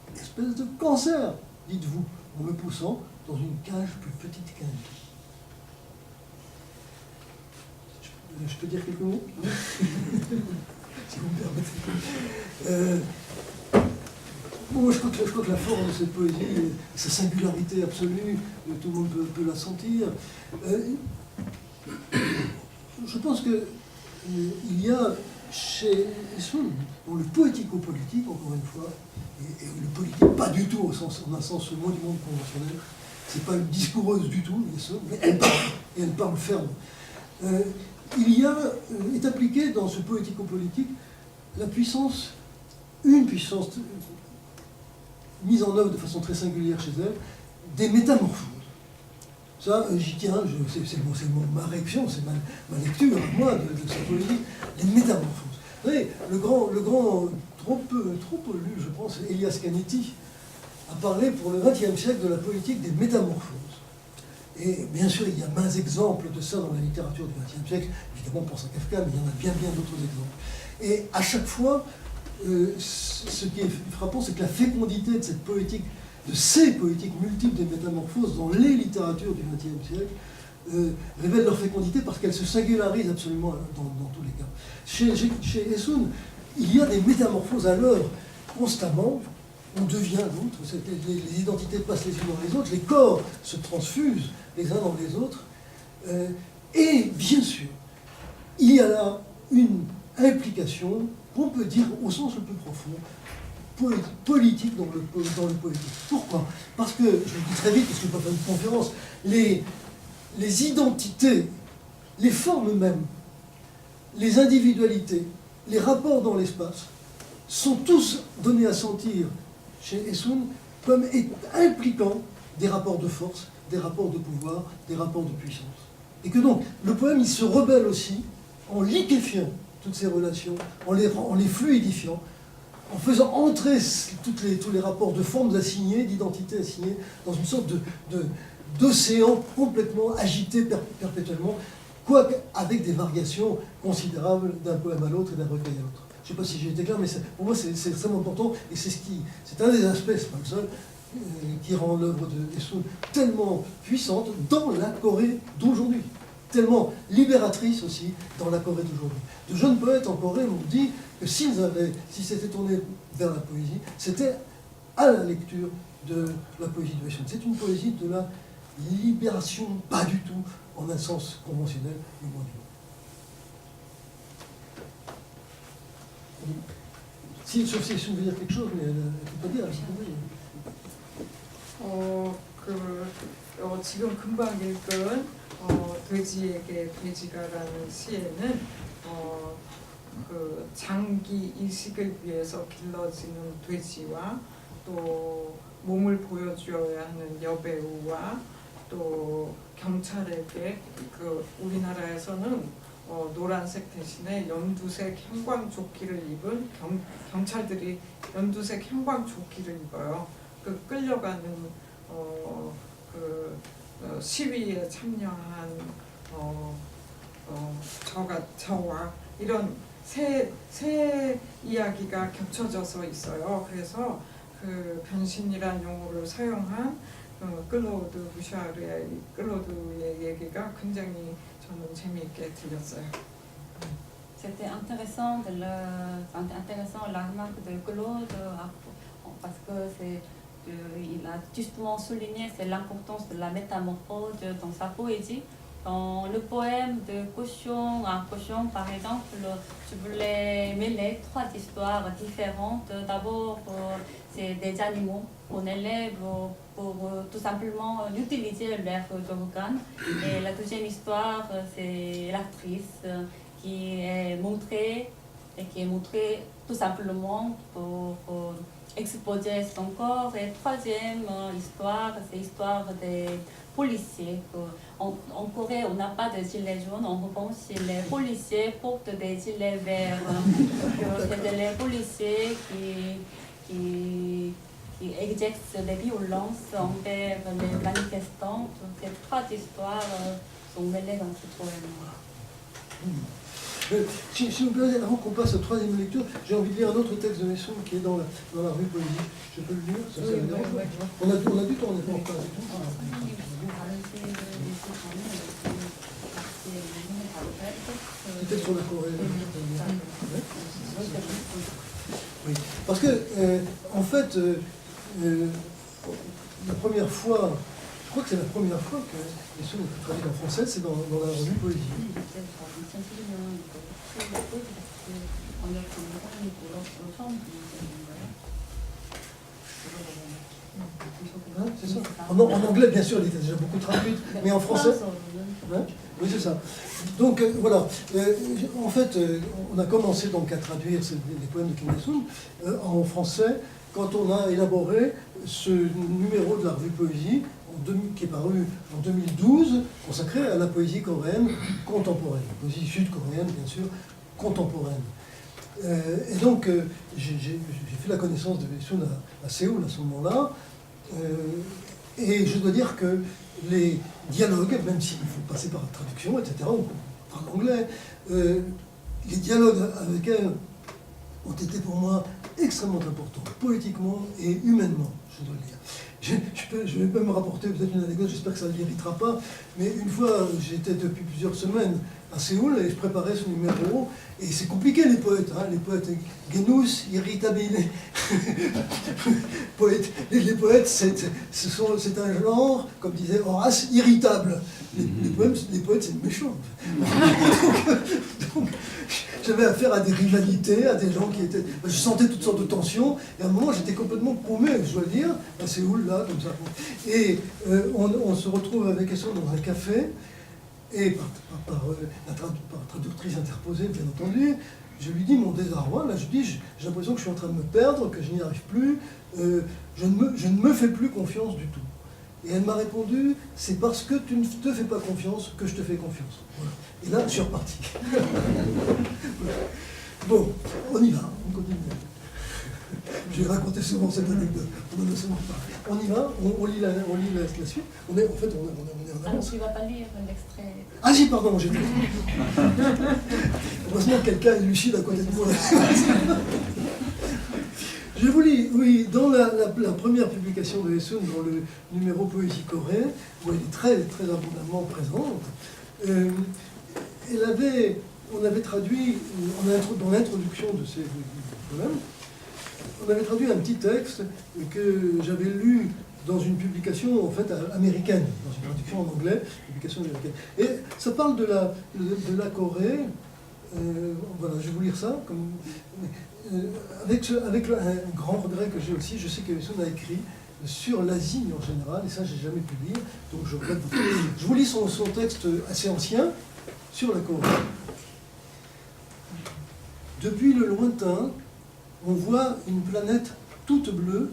Une espèce de cancer, dites-vous, en me poussant dans une cage plus petite qu'un lit. Je peux dire quelques mots? Si vous me permettez. Bon, je crois que la force de cette poésie, sa singularité absolue, tout le monde peut la sentir. Je pense que il y a chez Esso, dans le poético-politique, encore une fois, et le politique pas du tout en un sens mot du monde conventionnel, c'est pas une discoureuse du tout, Esso, mais elle parle, et elle parle ferme. Est appliquée dans ce poético-politique la puissance, une puissance mise en œuvre de façon très singulière chez elle, des métamorphoses. Ça, j'y tiens, c'est ma réaction, c'est ma lecture, moi, de cette politique, les métamorphoses. Vous savez, le grand, trop peu lu, je pense, Elias Canetti, a parlé pour le XXe siècle de la politique des métamorphoses. Et bien sûr, il y a maints exemples de ça dans la littérature du XXe siècle. Évidemment, on pense à Kafka, mais il y en a bien d'autres exemples. Et à chaque fois, ce qui est frappant, c'est que la fécondité de cette poétique, de ces poétiques multiples des métamorphoses dans les littératures du XXe siècle, révèle leur fécondité parce qu'elles se singularisent absolument dans tous les cas. Chez Essoun, il y a des métamorphoses à l'œuvre constamment. On devient l'autre, les identités passent les unes dans les autres, les corps se transfusent les uns dans les autres. Et bien sûr, il y a là une implication, qu'on peut dire au sens le plus profond, politique dans le poétique. Pourquoi? Parce que, je le dis très vite parce que je ne peux pas faire une conférence, les identités, les formes mêmes, les individualités, les rapports dans l'espace sont tous donnés à sentir chez Essoun comme impliquant des rapports de force, des rapports de pouvoir, des rapports de puissance. Et que donc, le poème, il se rebelle aussi en liquéfiant toutes ces relations, en les fluidifiant, en faisant entrer tous les rapports de formes assignées, d'identités assignées, dans une sorte d'océan complètement agité perpétuellement, quoique avec des variations considérables d'un poème à l'autre et d'un recueil à l'autre. Je ne sais pas si j'ai été clair, mais pour moi c'est extrêmement important, et c'est un des aspects, c'est pas le seul, qui rend l'œuvre de Essoun tellement puissante dans la Corée d'aujourd'hui, tellement libératrice aussi dans la Corée d'aujourd'hui. De jeunes poètes en Corée m'ont dit que s'ils s'étaient tournés vers la poésie, c'était à la lecture de la poésie de Essoun. C'est une poésie de la libération, pas du tout en un sens conventionnel, du moins du mot. Sauf si Essoun veut dire quelque chose, mais elle ne peut pas dire. 지금 금방 읽은 돼지에게 돼지가라는 시에는 그 장기 이식을 위해서 길러지는 돼지와 또 몸을 보여주어야 하는 여배우와 또 경찰에게 그 우리나라에서는 노란색 대신에 연두색 형광조끼를 입은 경찰들이 연두색 형광조끼를 입어요. 그 끌려가는 시위에 참여한 저와 이런 세 이야기가 겹쳐져서 있어요. 그래서 그 변신이란 용어를 사용한 클로드 부샤르의 클로드의 얘기가 굉장히 저는 재미있게 들렸어요. C'était intéressant la remarque de Claude parce que il a justement souligné l'importance de la métamorphose dans sa poésie. Dans le poème de Caution à Caution, par exemple, je voulais mêler trois histoires différentes. D'abord, c'est des animaux qu'on élève pour tout simplement utiliser leurs organes. Et la deuxième histoire, c'est l'actrice qui est montrée tout simplement pour exposer son corps. Et troisième histoire, c'est l'histoire des policiers. En Corée, on n'a pas de gilets jaunes. En revanche, les policiers portent des gilets verts. C'est les policiers qui exercent des violences envers les manifestants. Ces trois histoires sont mêlées dans ce poème. Si vous plaît, avant qu'on passe à la troisième lecture, j'ai envie de lire un autre texte de Essoun qui est dans la rue Poésie. Je peux le lire? Ça, on a du temps, on n'est pas encore du tout. Peut-être sur la Corée. Oui. Parce que, en fait, la première fois, je crois que c'est la première fois que Essoun est traduit en français, c'est dans la revue Poésie. Hein, c'est ça. En anglais, bien sûr, elle était déjà beaucoup traduite, mais en français. Hein? Oui, c'est ça. Donc voilà. En fait, on a commencé donc à traduire les poèmes de Kim Il-sung en français quand on a élaboré ce numéro de la revue Poésie qui est paru en 2012, consacré à la poésie coréenne contemporaine, la poésie sud-coréenne, bien sûr, contemporaine. Et donc, j'ai fait la connaissance de Essoun à Séoul à ce moment-là. Et je dois dire que les dialogues, même s'il faut passer par la traduction, etc., ou par l'anglais, les dialogues avec elle ont été pour moi extrêmement importants, poétiquement et humainement, je dois le dire. Je vais même rapporter peut-être une anecdote, j'espère que ça ne l'irritera pas, mais une fois, j'étais depuis plusieurs semaines à Séoul et je préparais ce numéro, et c'est compliqué les poètes, hein, les poètes genus irritabile. Les poètes, c'est un genre, comme disait Horace, irritable. Les poètes, c'est méchant. Donc, j'avais affaire à des rivalités, à des gens qui étaient... Je sentais toutes sortes de tensions, et à un moment, j'étais complètement paumé, je dois le dire, à Séoul, là, comme ça. Et on se retrouve avec Esson dans un café, et par traductrice interposée, bien entendu, je lui dis mon désarroi, là, je dis, j'ai l'impression que je suis en train de me perdre, que je n'y arrive plus, je ne me fais plus confiance du tout. Et elle m'a répondu, c'est parce que tu ne te fais pas confiance que je te fais confiance. Voilà. Et là, je suis reparti. Bon, on y va, on continue. J'ai raconté souvent cette anecdote, on en a souvent parlé. On y va, on lit la suite. On est en avance. Tu ne vas pas lire l'extrait. Ah si, pardon, j'ai dit. Heureusement que quelqu'un est lucide à côté de moi. Je vous lis, oui, dans la première publication de Esson, dans le numéro Poésie coréenne, où elle est très, très abondamment présente, on avait traduit, dans l'introduction de ces poèmes, on avait traduit un petit texte que j'avais lu dans une publication en fait américaine, dans une traduction en anglais, publication américaine. Et ça parle de la Corée. Voilà, je vais vous lire ça. Avec un grand regret que j'ai aussi, je sais que Esson a écrit sur l'Asie en général, et ça j'ai jamais pu lire, donc je regrette beaucoup. Je vous lis son texte assez ancien sur la Corée. Depuis le lointain, on voit une planète toute bleue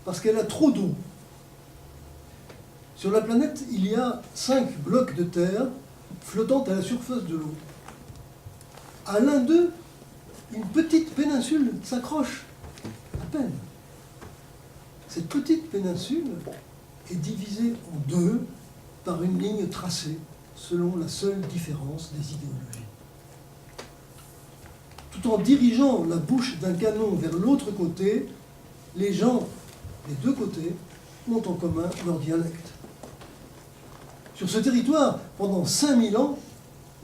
parce qu'elle a trop d'eau. Sur la planète, il y a 5 blocs de terre flottant à la surface de l'eau. À l'un d'eux, une petite péninsule s'accroche, à peine. Cette petite péninsule est divisée en deux par une ligne tracée selon la seule différence des idéologies. Tout en dirigeant la bouche d'un canon vers l'autre côté, les gens des deux côtés ont en commun leur dialecte. Sur ce territoire, pendant 5000 ans,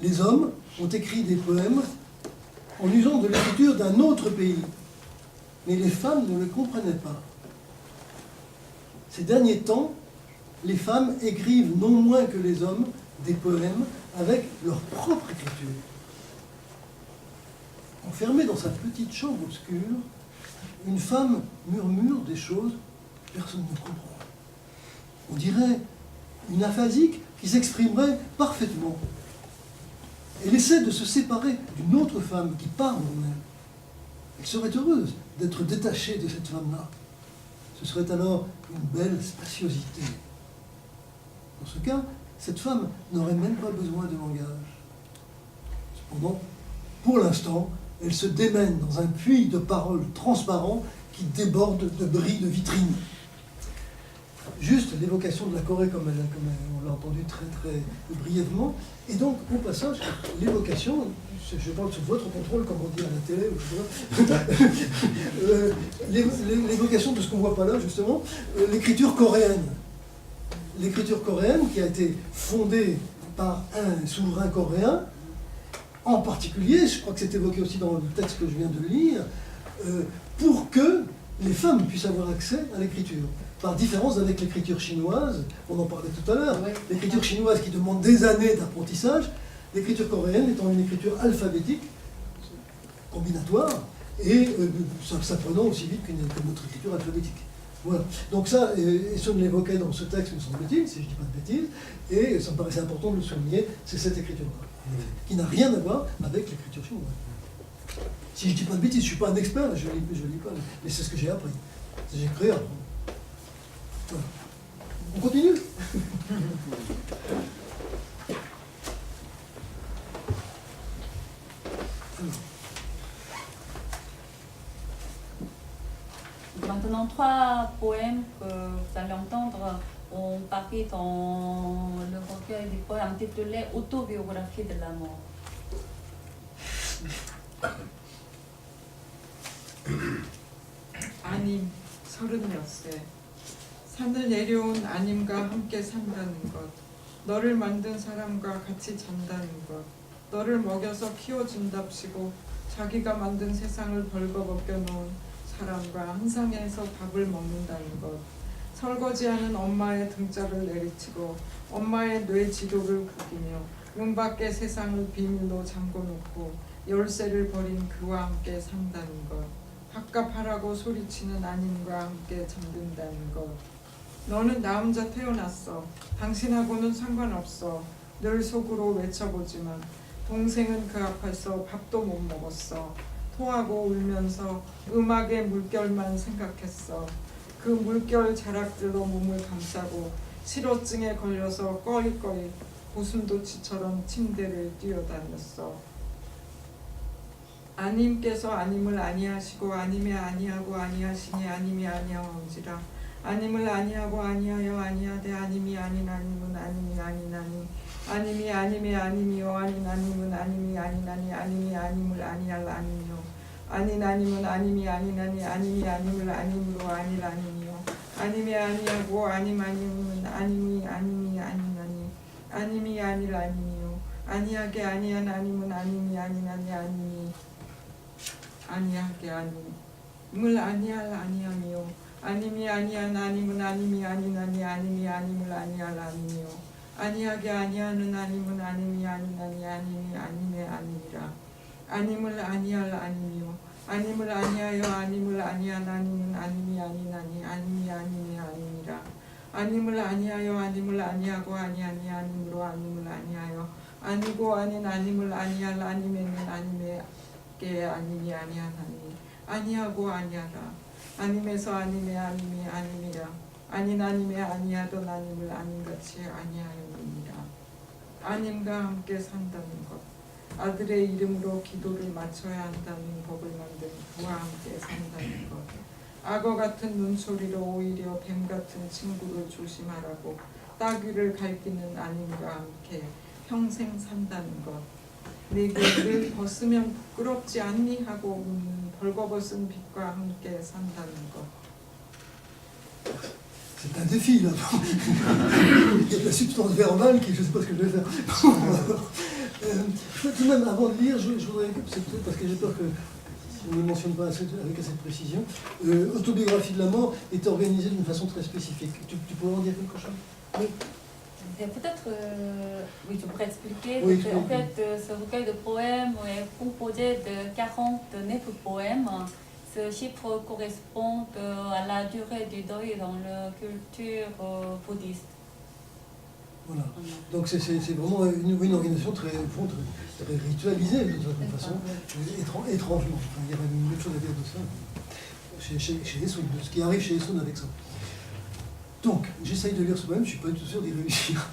les hommes ont écrit des poèmes en usant de l'écriture d'un autre pays. Mais les femmes ne le comprenaient pas. Ces derniers temps, les femmes écrivent non moins que les hommes des poèmes avec leur propre écriture. Enfermée dans sa petite chambre obscure, une femme murmure des choses que personne ne comprend. On dirait une aphasique qui s'exprimerait parfaitement. Elle essaie de se séparer d'une autre femme qui parle en elle. Elle serait heureuse d'être détachée de cette femme-là. Ce serait alors une belle spaciosité. Dans ce cas, cette femme n'aurait même pas besoin de langage. Cependant, pour l'instant, elle se démène dans un puits de paroles transparent qui déborde de bris de vitrines. Juste l'évocation de la Corée, comme on l'a entendu très très brièvement, et donc au passage, l'évocation, je parle sous votre contrôle, comme on dit à la télé, l'évocation de ce qu'on ne voit pas là, justement, l'écriture coréenne. L'écriture coréenne qui a été fondée par un souverain coréen, en particulier, je crois que c'est évoqué aussi dans le texte que je viens de lire, pour que les femmes puissent avoir accès à l'écriture. Par différence avec l'écriture chinoise, on en parlait tout à l'heure, l'écriture chinoise qui demande des années d'apprentissage, l'écriture coréenne étant une écriture alphabétique, combinatoire, et s'apprenant aussi vite qu'une autre écriture alphabétique. Voilà. Donc ça, Esson l'évoquait dans ce texte, me semble-t-il, si je ne dis pas de bêtises, et ça me paraissait important de le souligner, c'est cette écriture-là, qui n'a rien à voir avec l'écriture chinoise. Si je ne dis pas de bêtises, je ne suis pas un expert, je ne lis pas, mais c'est ce que j'ai appris. J'ai créé à apprendre. Voilà. On continue. Maintenant, trois poèmes que vous allez entendre ont paru dans le recueil des poèmes intitulé Autobiographie de l'amour. 아님 30몇 산을 내려온 아님과 함께 산다는 것, 너를 만든 사람과 같이 잔다는 것, 너를 먹여서 키워준답시고 자기가 만든 세상을 벌거벗겨 놓은 사람과 한 상에서 밥을 먹는다는 것, 설거지하는 엄마의 등짝을 내리치고 엄마의 뇌 지도를 구기며 문 밖의 세상을 비밀로 잠궈놓고 열쇠를 버린 그와 함께 산다는 것, 밥값하라고 소리치는 아님과 함께 잠든다는 것. 너는 나 혼자 태어났어. 당신하고는 상관없어. 늘 속으로 외쳐보지만 동생은 그 앞에서 밥도 못 먹었어. 토하고 울면서 음악의 물결만 생각했어. 그 물결 자락들로 몸을 감싸고 실어증에 걸려서 꺼리꺼리 고슴도치처럼 침대를 뛰어다녔어. 아님께서 아님을 아니하시고 아님이 아니하고 아니하시니 아님이 아니하온지라. 아님을 아니하고 아니하여 아니하되 아님이 아닌 아님은 아님이 아니나니 아님이 아님의 아님이요 아닌 아님은 아님이 아니나니 아님이 아님을 아니할 아님이요 아닌 아님은 아님이 아니나니 아님이 아님을 아님으로 아닐 아님이요 아님이 아니하고 아님 아님은 아님이 아님이 아니나니 아님이 아닐 아님이요 아니하게 아니한 아님은 아님이 아니나니 아님이 아니하게 아님을 아니할 아니함이요 아님이 아니한 아님은 아님이 아니나니 아님이 아님을 아니할 아님이요 아니하게 아니하는 아님은 아님이 아니나니 아님이 아님의 아님이라. 아님을 아니할 아님이요 아님을 아니하여 아님을 아니한 아님은 아님이 아니나니 아님이 아님의 아님이라. 아님을 아니하여 아님을 아니하고 아니하니 아님으로 아님을 아니하여 아니고 아닌 아님을 아니할 아님에는 아님에게 아님이 아니하나니 아니하고 아니하라. 아님에서 아님의 아님이 아님이라. 아닌 아님의 아니하던 아님을 아님같이 아니하였느니라. 아님과 함께 산다는 것, 아들의 이름으로 기도를 맞춰야 한다는 법을 만든 그와 함께 산다는 것, 악어 같은 눈소리로 오히려 뱀 같은 친구를 조심하라고 따귀를 갈기는 아님과 함께 평생 산다는 것, 내게 늘 벗으면 부끄럽지 않니 하고 묻는 벌거벗은 빛과 함께 산다는 것. C'est un défi là. Il y a de la substance verbale qui, je ne sais pas ce que je vais faire. Tout de même, avant de lire, je voudrais, parce que j'ai peur que on ne le mentionne pas avec assez de précision, Autobiographie de la mort est organisée d'une façon très spécifique. Tu pourrais en dire quelque chose? Oui. Et peut-être, oui, je pourrais expliquer. Oui, Donc, en fait, ce recueil de poèmes est composé de 49 poèmes. Ce chiffre correspond à la durée du deuil dans la culture bouddhiste. Voilà. Donc c'est vraiment une organisation très ritualisée d'une certaine façon, étrangement. Enfin, il y aurait une autre chose à dire de ça. Chez Esson, de ce qui arrive chez Esson avec ça. Donc, j'essaye de lire ce poème, je ne suis pas du tout sûr d'y réussir.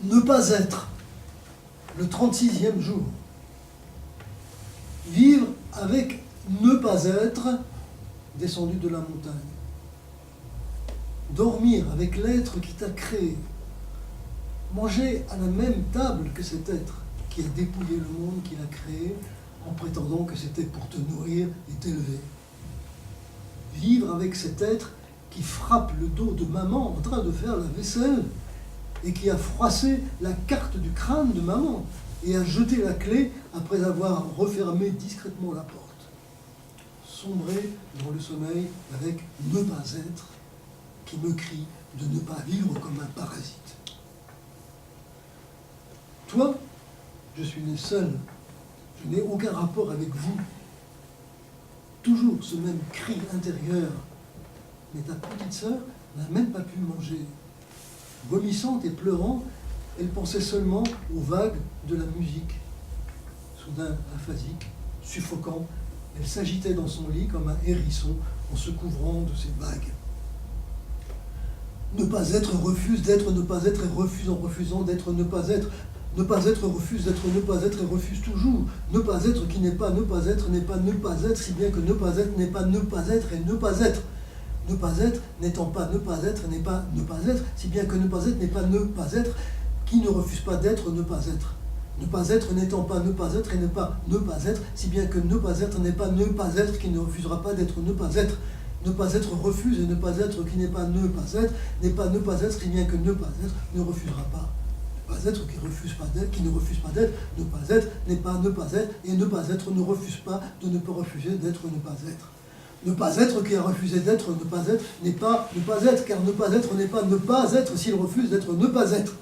Ne pas être, le 36e jour. Vivre avec ne pas être descendu de la montagne. Dormir avec l'être qui t'a créé. Manger à la même table que cet être qui a dépouillé le monde qu'il a créé en prétendant que c'était pour te nourrir et t'élever. Vivre avec cet être qui frappe le dos de maman en train de faire la vaisselle et qui a froissé la carte du crâne de maman et a jeté la clé après avoir refermé discrètement la porte. Sombrer dans le sommeil avec ne pas être qui me crie de ne pas vivre comme un parasite. Toi, je suis né seul, je n'ai aucun rapport avec vous. Toujours ce même cri intérieur. Mais ta petite sœur n'a même pas pu manger. Vomissante et pleurant, elle pensait seulement aux vagues de la musique. Soudain aphasique, suffocant, elle s'agitait dans son lit comme un hérisson en se couvrant de ces vagues. Ne pas être refuse d'être, ne pas être et refuse en refusant d'être, ne pas être. Ne pas être refuse d'être ne pas être et refuse toujours. Ne pas être qui n'est pas ne pas être n'est pas ne pas être, si bien que ne pas être n'est pas ne pas être et ne pas être. Ne pas être n'étant pas ne pas être n'est pas ne pas être, si bien que ne pas être n'est pas ne pas être, qui ne refuse pas d'être ne pas être. Ne pas être n'étant pas ne pas être et n'est pas ne pas être, si bien que ne pas être n'est pas ne pas être, qui ne refusera pas d'être ne pas être. Ne pas être refuse et ne pas être qui n'est pas ne pas être, n'est pas ne pas être, si bien que ne pas être ne refusera pas. Ne pas être qui refuse pas d'être, qui ne refuse pas d'être, ne pas être n'est pas ne pas être, et ne pas être ne refuse pas de ne pas refuser d'être ne pas être. Ne pas être qui a refusé d'être ne pas être n'est pas ne pas être, car ne pas être n'est pas ne pas être s'il refuse d'être ne pas être.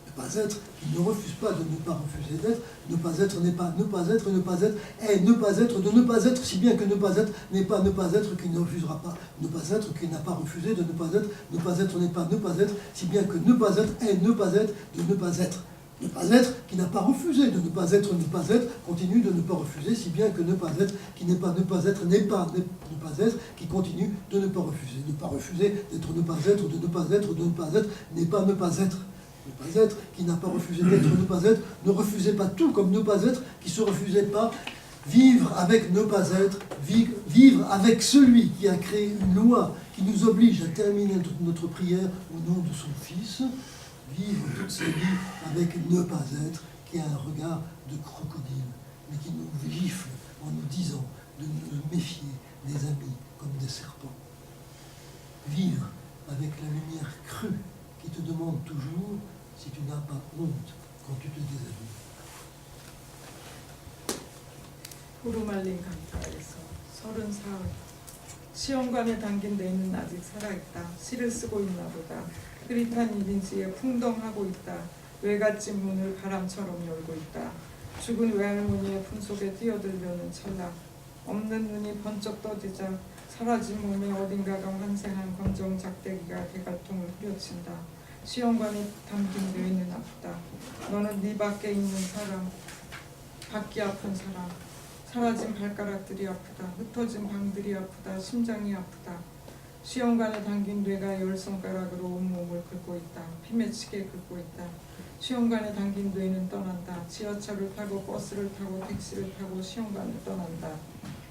Ne pas être qui ne refuse pas de ne pas refuser d'être, ne pas être n'est pas ne pas être, ne pas être est ne pas être de ne pas être, si bien que ne pas être n'est pas ne pas être qui ne refusera pas, ne pas être qui n'a pas refusé de ne pas être n'est pas ne pas être, si bien que ne pas être est ne pas être de ne pas être. Ne pas être qui n'a pas refusé de ne pas être, continue de ne pas refuser, si bien que ne pas être qui n'est pas ne pas être, n'est pas ne pas être, qui continue de ne pas refuser. Ne pas refuser d'être ne pas être, de ne pas être, de ne pas être, n'est pas ne pas être. Ne pas être qui n'a pas refusé d'être, ne pas être, ne refusez pas tout comme ne pas être, qui se refusait pas. Vivre avec ne pas être, vivre avec celui qui a créé une loi qui nous oblige à terminer notre prière au nom de son Fils. Vivre toute sa vie avec ne pas être, qui a un regard de crocodile, mais qui nous gifle en nous disant de nous méfier des amis comme des serpents. Vivre avec la lumière crue qui te demande toujours si tu n'as pas honte quand tu te déshabilles. 구루말린 강가에서 34월 시험관에 담긴 뇌는 아직 살아있다. 시를 쓰고 있나 보다. 흐릿한 일인지에 풍덩하고 있다. 외갓집 문을 바람처럼 열고 있다. 죽은 외할머니의 품속에 뛰어들려는 찰나 없는 눈이 번쩍 떠지자 사라진 몸에 어딘가가 환생한 검정 작대기가 개갈통을 후려친다. 시험관에 담긴 뇌는 아프다. 너는 네 밖에 있는 사람, 밖이 아픈 사람, 사라진 발가락들이 아프다. 흩어진 방들이 아프다. 심장이 아프다. 시험관에 담긴 뇌가 열 손가락으로 온몸을 긁고 있다. 피맺히게 긁고 있다. 시험관에 담긴 뇌는 떠난다. 지하철을 타고 버스를 타고 택시를 타고 시험관을 떠난다.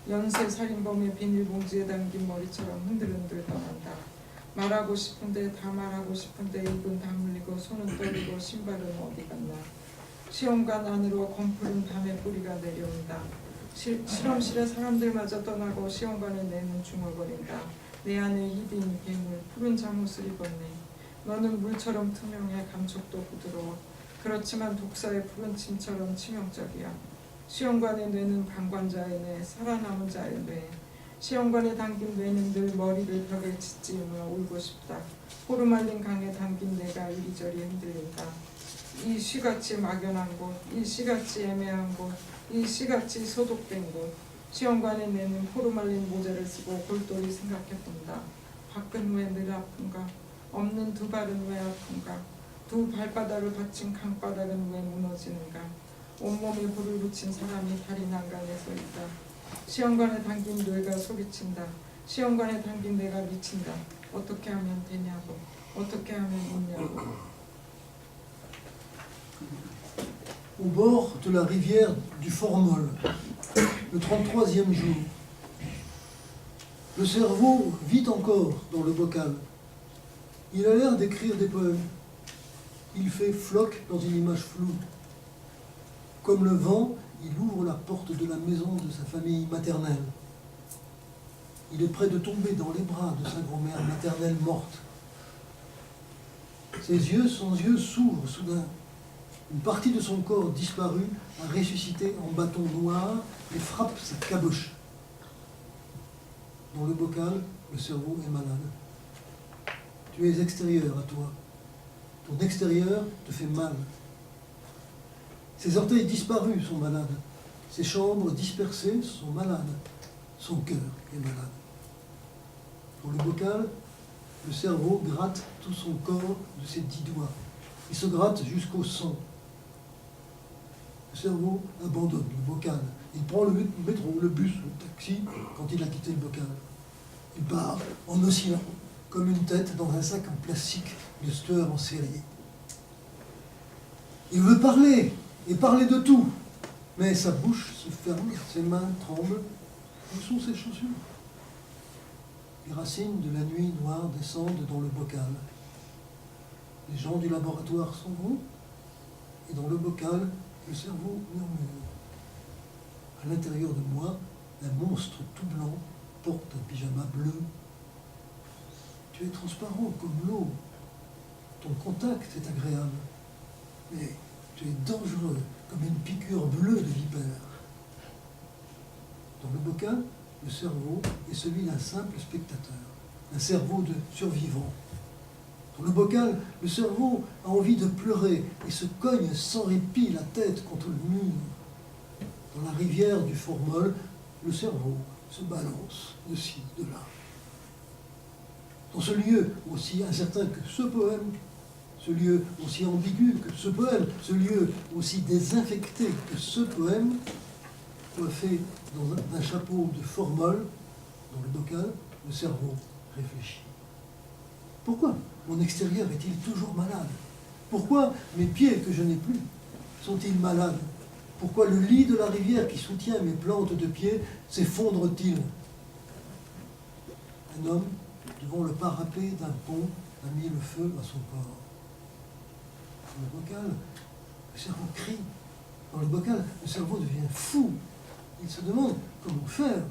연쇄 살인범의 비닐봉지에 담긴 머리처럼 흔들흔들 떠난다. 말하고 싶은데 다 말하고 싶은데 입은 다물리고 손은 떨리고 신발은 어디 갔나. 시험관 안으로 검푸른 밤의 뿌리가 내려온다. 실험실에 사람들마저 떠나고 시험관에 내는 중얼거린다. 내 안에 희빈 괴물 푸른 잠옷을 입었네. 너는 물처럼 투명해 감촉도 부드러워. 그렇지만 독사의 푸른 침처럼 치명적이야. 시험관에 뇌는 방관자의 뇌, 살아남은 자의 뇌. 시험관에 담긴 뇌는 늘 머리를 벽에 짓지으며 울고 싶다. 포르말린 강에 담긴 뇌가 이리저리 흔들린다. 이 시같이 막연한 곳, 이 시같이 애매한 곳, 이 시같이 소독된 곳. 시험관에 내는 포르말린 모자를 쓰고 골똘히 생각해본다. 밖은 왜 늘 아픈가? 없는 두 발은 왜 아픈가? 두 발바닥을 받친 강바닥은 왜 무너지는가? 온몸에 불을 붙인 사람이 다리 난간에 서 있다. 시험관에 담긴 뇌가 소리친다. 시험관에 담긴 뇌가 미친다. 어떻게 하면 되냐고. 어떻게 하면 있냐고. Au bord de la rivière du Formol, le 33e jour, le cerveau vit encore dans le bocal. Il a l'air d'écrire des poèmes. Il fait floc dans une image floue. Comme le vent, il ouvre la porte de la maison de sa famille maternelle. Il est près de tomber dans les bras de sa grand-mère maternelle morte. Son yeux s'ouvrent soudain. Une partie de son corps disparu a ressuscité en bâton noir et frappe sa caboche. Dans le bocal, le cerveau est malade. Tu es extérieur à toi. Ton extérieur te fait mal. Ses orteils disparus sont malades. Ses chambres dispersées sont malades. Son cœur est malade. Dans le bocal, le cerveau gratte tout son corps de ses 10 doigts. Il se gratte jusqu'au sang. Le cerveau abandonne le bocal. Il prend le métro, le bus, le taxi quand il a quitté le bocal. Il part en oscillant, comme une tête dans un sac en plastique de tueur en série. Il veut parler, et parler de tout. Mais sa bouche se ferme, ses mains tremblent. Où sont ses chaussures? Les racines de la nuit noire descendent dans le bocal. Les gens du laboratoire s'en vont, et dans le bocal, le cerveau murmure. À l'intérieur de moi, un monstre tout blanc porte un pyjama bleu. Tu es transparent comme l'eau. Ton contact est agréable. Mais tu es dangereux comme une piqûre bleue de vipère. Dans le bocal, le cerveau est celui d'un simple spectateur, un cerveau de survivant. Dans le bocal, le cerveau a envie de pleurer et se cogne sans répit la tête contre le mur. Dans la rivière du Formol, le cerveau se balance de ci, de là. Dans ce lieu aussi incertain que ce poème, ce lieu aussi ambigu que ce poème, ce lieu aussi désinfecté que ce poème, coiffé d'un chapeau de formol, dans le bocal, le cerveau réfléchit. Pourquoi mon extérieur est-il toujours malade? Pourquoi mes pieds que je n'ai plus sont-ils malades? Pourquoi le lit de la rivière qui soutient mes plantes de pied s'effondre-t-il? Un homme, devant le parapet d'un pont, a mis le feu à son corps. Dans le bocal, le cerveau crie. Dans le bocal, le cerveau devient fou. Il se demande comment faire,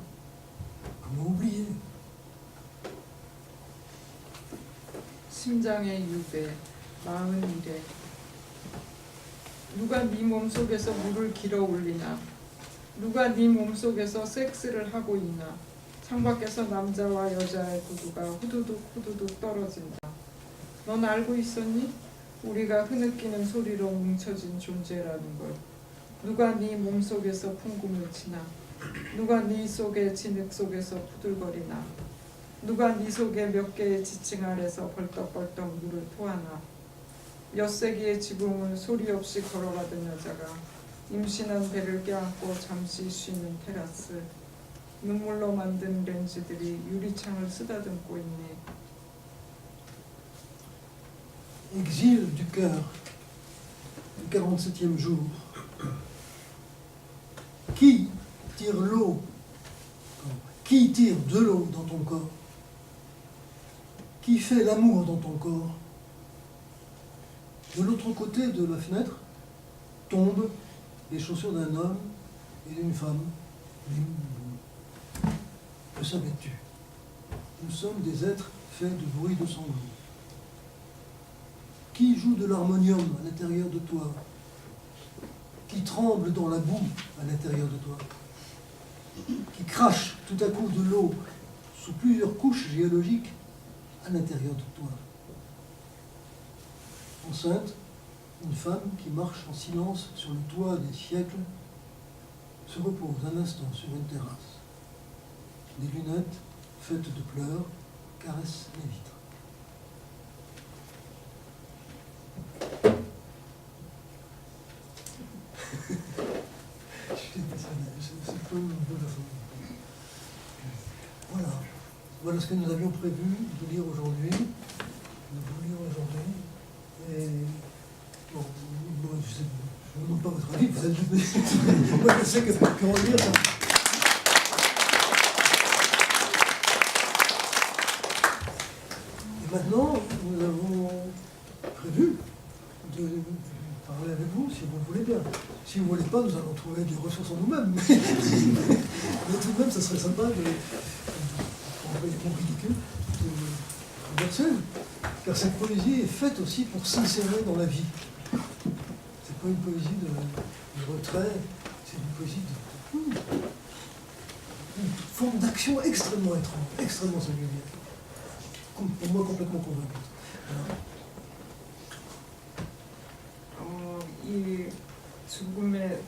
comment oublier. 심장의 유배, 마흔 일에 누가 네 몸속에서 물을 길어 올리나? 누가 네 몸속에서 섹스를 하고 있나? 창밖에서 남자와 여자의 구두가 후두둑 후두둑 떨어진다. 넌 알고 있었니? 우리가 흐느끼는 소리로 뭉쳐진 존재라는 걸. 누가 네 몸속에서 풍금을 치나? 누가 네 속의 진흙 속에서 푸들거리나? 누가 네 속에 몇 개의 지층 아래서 벌떡벌떡 물을 토하나? 몇 세기의 지붕을 소리 없이 걸어가던 여자가 임신한 배를 껴안고 잠시 쉬는 테라스. 눈물로 만든 렌즈들이 유리창을 쓰다듬고 있네. Exil du cœur, le 47e jour. Qui tire l'eau? Qui tire de l'eau dans ton corps? Qui fait l'amour dans ton corps? De l'autre côté de la fenêtre tombent les chaussures d'un homme et d'une femme. Le savais-tu? Nous sommes des êtres faits de bruit de sanglots. Qui joue de l'harmonium à l'intérieur de toi? Qui tremble dans la boue à l'intérieur de toi? Qui crache tout à coup de l'eau sous plusieurs couches géologiques à l'intérieur de toi? Enceinte, une femme qui marche en silence sur le toit des siècles se repose un instant sur une terrasse. Des lunettes faites de pleurs caressent les vitres. Voilà. Voilà ce que nous avions prévu de lire aujourd'hui. Et bon, je ne vous demande pas votre avis, vous êtes moi je sais que comment lire ça. Et maintenant, nous avons prévu de parler avec vous, si vous le voulez bien. Si vous ne voulez pas, nous allons trouver des ressources en nous-mêmes. Mais tout de même, ça serait sympa de converser. Car cette poésie est faite aussi pour s'insérer dans la vie. C'est pas une poésie de retrait, c'est une poésie une forme d'action extrêmement étrange, extrêmement singulière. Pour moi, complètement convaincante. Voilà. 이 죽음의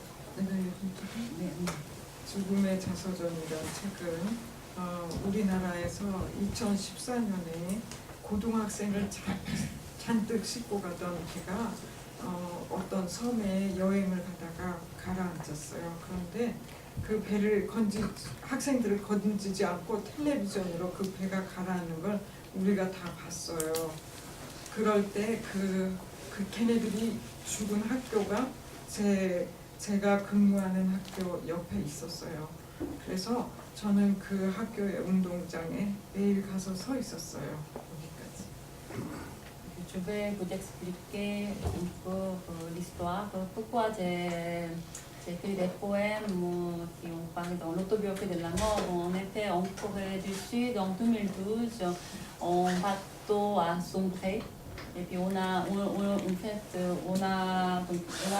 자서전이라는 책은 우리나라에서 2014년에 고등학생을 잔뜩 싣고 가던 배가 어떤 섬에 여행을 가다가 가라앉았어요. 그런데 그 배를 학생들을 건지지 않고 텔레비전으로 그 배가 가라앉는 걸 우리가 다 봤어요. 그럴 때 그 그 걔네들이 죽은 학교가 제가 근무하는 학교 옆에 있었어요. 그래서 저는 그 학교의 운동장에 매일 가서 서 있었어요. 여기까지. Je vais vous expliquer un peu l'histoire, pourquoi j'ai écrit des poèmes qui ont parlé dans l'autobiographie de la mort. On était en Corée du Sud en 2012, en bateau à sombré. Et puis on a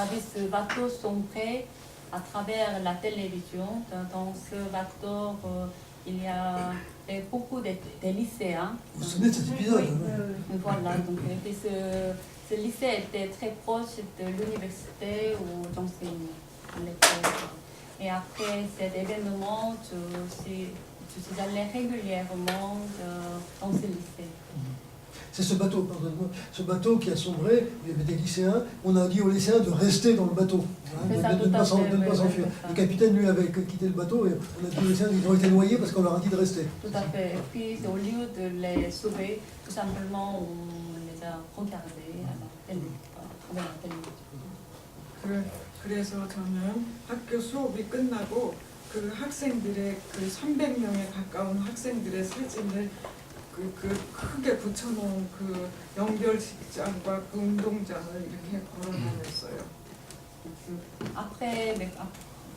vu ce bateau sombrer à travers la télévision. Dans ce bateau, il y a beaucoup de lycéens. Vous vous souvenez de cet épisode? Oui. Voilà, donc et puis ce lycée était très proche de l'université où j'enseignais à l'école. Et après cet événement, je suis allée régulièrement dans ce lycée. C'est ce bateau, pardonne-moi, ce bateau qui a sombré, il y avait des lycéens, on a dit aux lycéens de rester dans le bateau, hein, de ne pas s'enfuir. Le capitaine, lui, avait quitté le bateau et on a dit aux lycéens qu'ils ont été noyés parce qu'on leur a dit de rester. Tout à fait. Et puis, au lieu de les sauver, tout simplement, on les a regardés à la télé, à travers la télévision. 그래서 저는 학교 수업이 끝나고 그 학생들의 그 300명에 가까운 학생들의 사진을 크게 붙여놓은 그 연결식장과 그 운동장을 이렇게 걸어다녔어요. Après,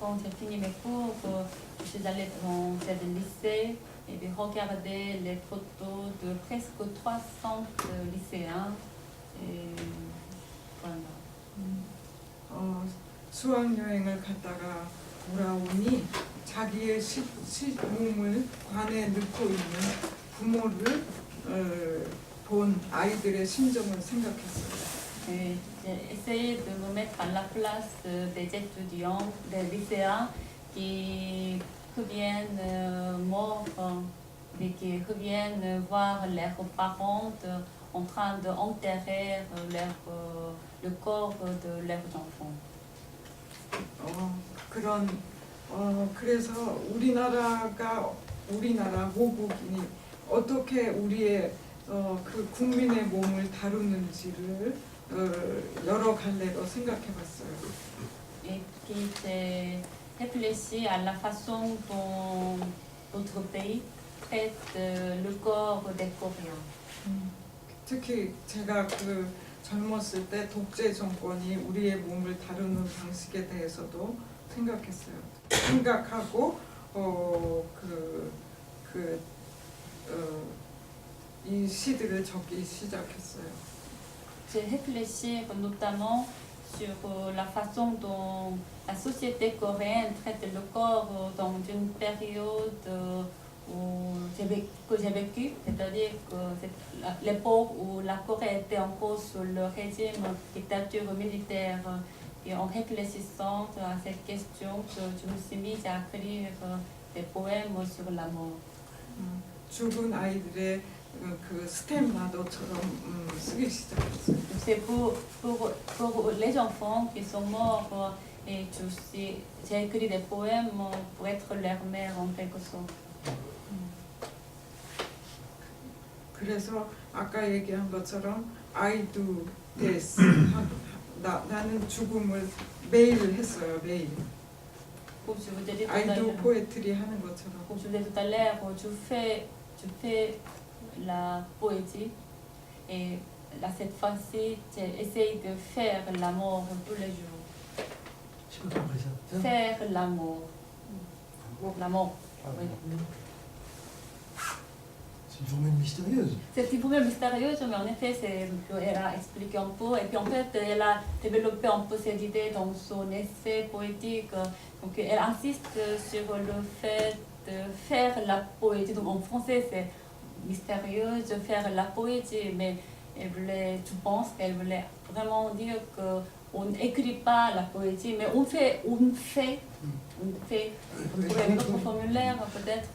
quand j'ai fini mes cours, je suis allée dans ce lycée et j'ai regardé les photos de presque 300 lycéens. Et voilà. 수학여행을 갔다가 돌아오니 자기의 몸을 관에 넣고 있는 부모를 본 아이들의 심정을 생각했어요. J'ai essayé de me mettre à la place des étudiants, des lycéens qui reviennent morts et qui reviennent voir leurs parents en train d'enterrer le corps de leurs enfants. 그래서 우리나라 모국이 어떻게 우리의 그 국민의 몸을 다루는지를 여러 갈래로 생각해봤어요. Et puis j'ai réfléchi à la façon dont notre pays traite le corps des Coréens. 특히 제가 그 젊었을 때 독재 정권이 우리의 몸을 다루는 방식에 대해서도 생각했어요. 생각하고 이 시들을 적기 시작했어요. J'ai réfléchi notamment sur la façon dont la société coréenne traite le corps dans une période que j'ai vécue, c'est-à-dire que c'est l'époque où la Corée était encore sous le régime dictature militaire. Et en réfléchissant à cette question, je me suis mise à écrire des poèmes sur la mort. 죽은 아이들의 그 스탬 나도처럼 쓰기 시작했어요. C'est pour les enfants qui sont morts et j'ai écrit des poèmes pour être leur mère en quelque sorte. 그래서 아까 얘기한 것처럼 I do this 나는 죽음을 매일 했어요. 매일. Comme je vous ai dit tout I à do l'heure, poetry 하는 것처럼. comme je vous ai dit tout à l'heure, je fais la poésie et cette fois-ci, j'ai essayé de faire l'amour tous les jours. Je peux compris ça. Faire l'amour. L'amour. Oui. C'est une formule mystérieuse. C'est une formule mystérieuse, mais en effet, elle a expliqué un peu. Et puis en fait, elle a développé un peu cette idée dans son essai poétique. Donc elle insiste sur le fait de faire la poésie. Donc en français, c'est mystérieux de faire la poésie, mais je pense qu'elle voulait vraiment dire qu'on n'écrit pas la poésie, mais on fait. Pour un autre formulaire, peut-être.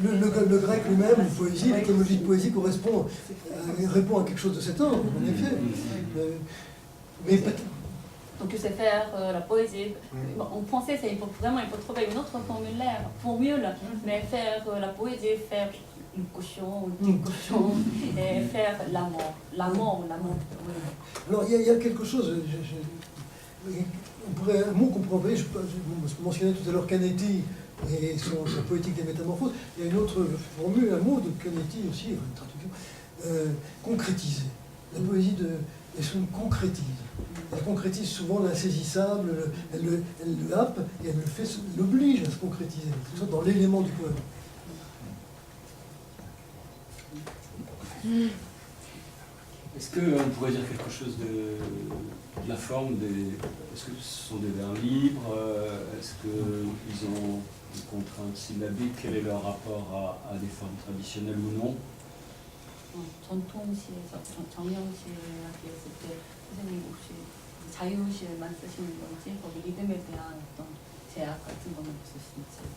Le grec lui-même, la poésie, l'étymologie de poésie répond à quelque chose de cet ordre, en effet. Mais Donc je sais faire la poésie. En français, il faut trouver une autre formule, mais faire la poésie, faire une cochon, du cochon, et faire l'amour. Oui. Alors il y a quelque chose, un mot qu'on pourrait employer, je mentionnais tout à l'heure Canetti et sa poétique des métamorphoses, il y a une autre formule, un mot de Canetti aussi, une traduction, concrétiser. La poésie de Essouin concrétise. Elle concrétise souvent l'insaisissable, elle le happe et elle l'oblige à se concrétiser, dans l'élément du poème. Est-ce qu'on pourrait dire quelque chose de la forme est-ce que ce sont des vers libres? Est-ce qu'ils ont des contraintes syllabiques? Quel est leur rapport à des formes traditionnelles ou non? 전통시에서 정영시라고 했을 때 선생님 혹시 자유시만 쓰시는 건지 거기 리듬에 대한 어떤 제약 같은 거는 있으신지?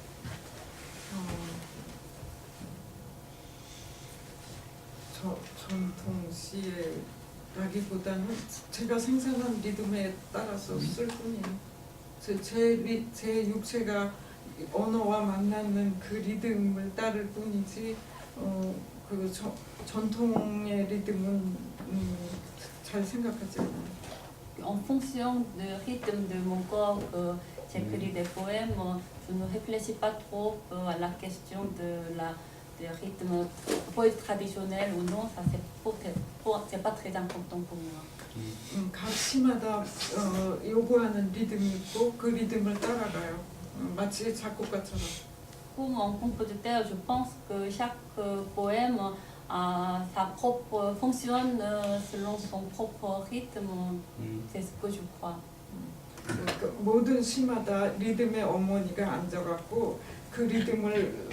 전통시라기보다는 제가 생산한 리듬에 따라서 쓸 뿐이에요. 제 육체가 언어와 만나는 그 리듬을 따를 뿐이지 그 전통의 리듬은 잘 생각하지 않아요. En fonction du rythme de mon corps, j'écris des poèmes, je ne réfléchis pas trop à la question du rythme poétique traditionnel ou non, ça c'est pas très important pour moi. 각 시마다 요구하는 리듬이 있고 그 리듬을 따라가요. 마치 작곡가처럼. Comme un compositeur, je pense que chaque poème a sa propre fonctionne selon son propre rythme. C'est ce que je crois. 모든 시마다 리듬의 어머니가 앉아갖고 그 리듬을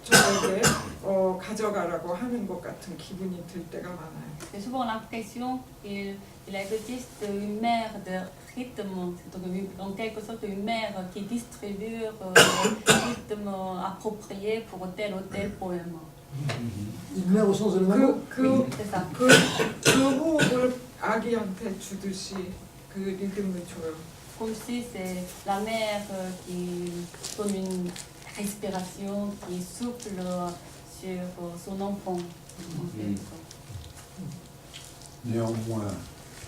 저에게 가져가라고 하는 것 같은 기분이 들 때가 많아요. J'ai souvent l'impression qu'il existe une mère de rythme, en quelque sorte une mère qui distribue le rythme approprié pour tel ou tel poème. Une mère au sens de la mot? C'est ça. 그 호흡을 아기한테 주듯이 그 리듬을 줘요. Comme si c'est la mère qui donne une respiration, qui souffle sur son enfant. Néanmoins,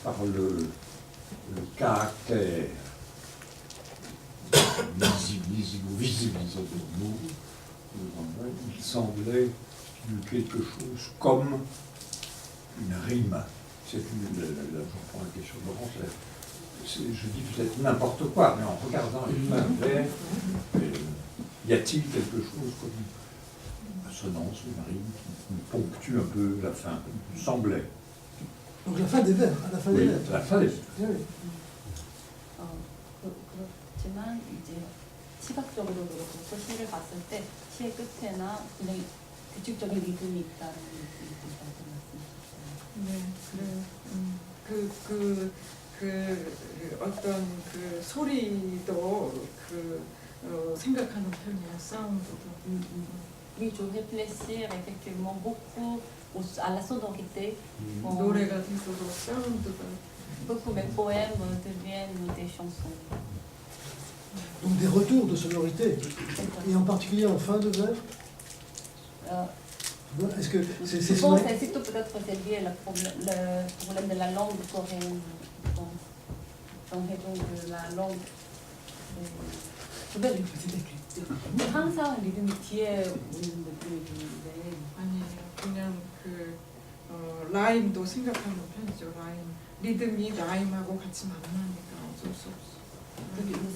par le caractère visibilisé de nous, il semblait quelque chose comme une rime. Je reprends la question de Laurence. Je dis peut-être n'importe quoi, mais en regardant les vers, y a-t-il quelque chose comme une assonance, une rime qui ponctue un peu la fin? Il me semblait. Donc la fin des vers, à la fin des Oui, vers. la fin des vers. Oui. 그렇지만 이제 시각적으로 그렇고 시를 봤을 때 시의 끝에나 굉장히 규칙적인 리듬이 있다는 느낌이 든다고 말씀하셨어요. 네, 그래. 어떤 그 소리도 생각하는 편이에요. 사운드도. Oui, je réfléchis effectivement beaucoup à la sonorité. 노래가 되도록 사운드가. Beaucoup mes poèmes deviennent des chansons. Donc des retours de sonorité, et en particulier en fin de vers. Est-ce que c'est Je pense que c'est surtout peut-être c'est lié le problème de la langue coréenne. Donc de la langue. 항상 리듬이 뒤에 오는 느낌이 드는데 아니에요. 그냥 라임도 생각하는 편이죠. 리듬이 라임하고 같이 만나니까 어쩔 수 없어.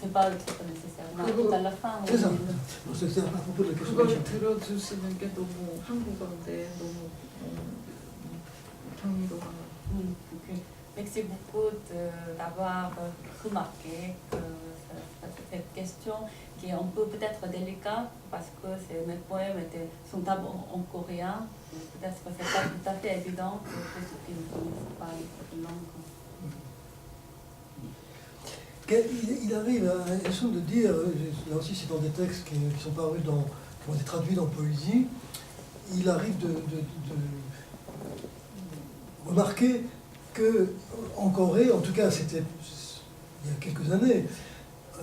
c'est pas nécessairement tout à la fin. C'est ça. C'est à propos de la question. 그걸 들어주시는 게 너무 한국어인데 너무 경이로워요. Merci beaucoup d'avoir remarqué cette question qui est un peu peut-être délicate parce que mes poèmes sont d'abord en coréen. Peut-être que ce n'est pas tout à fait évident pour ceux qui ne connaissent pas cette langue. Il arrive à Essouin de dire, là aussi c'est dans des textes qui sont parus qui ont été traduits dans Poésie, il arrive de remarquer que en Corée, en tout cas c'était il y a quelques années,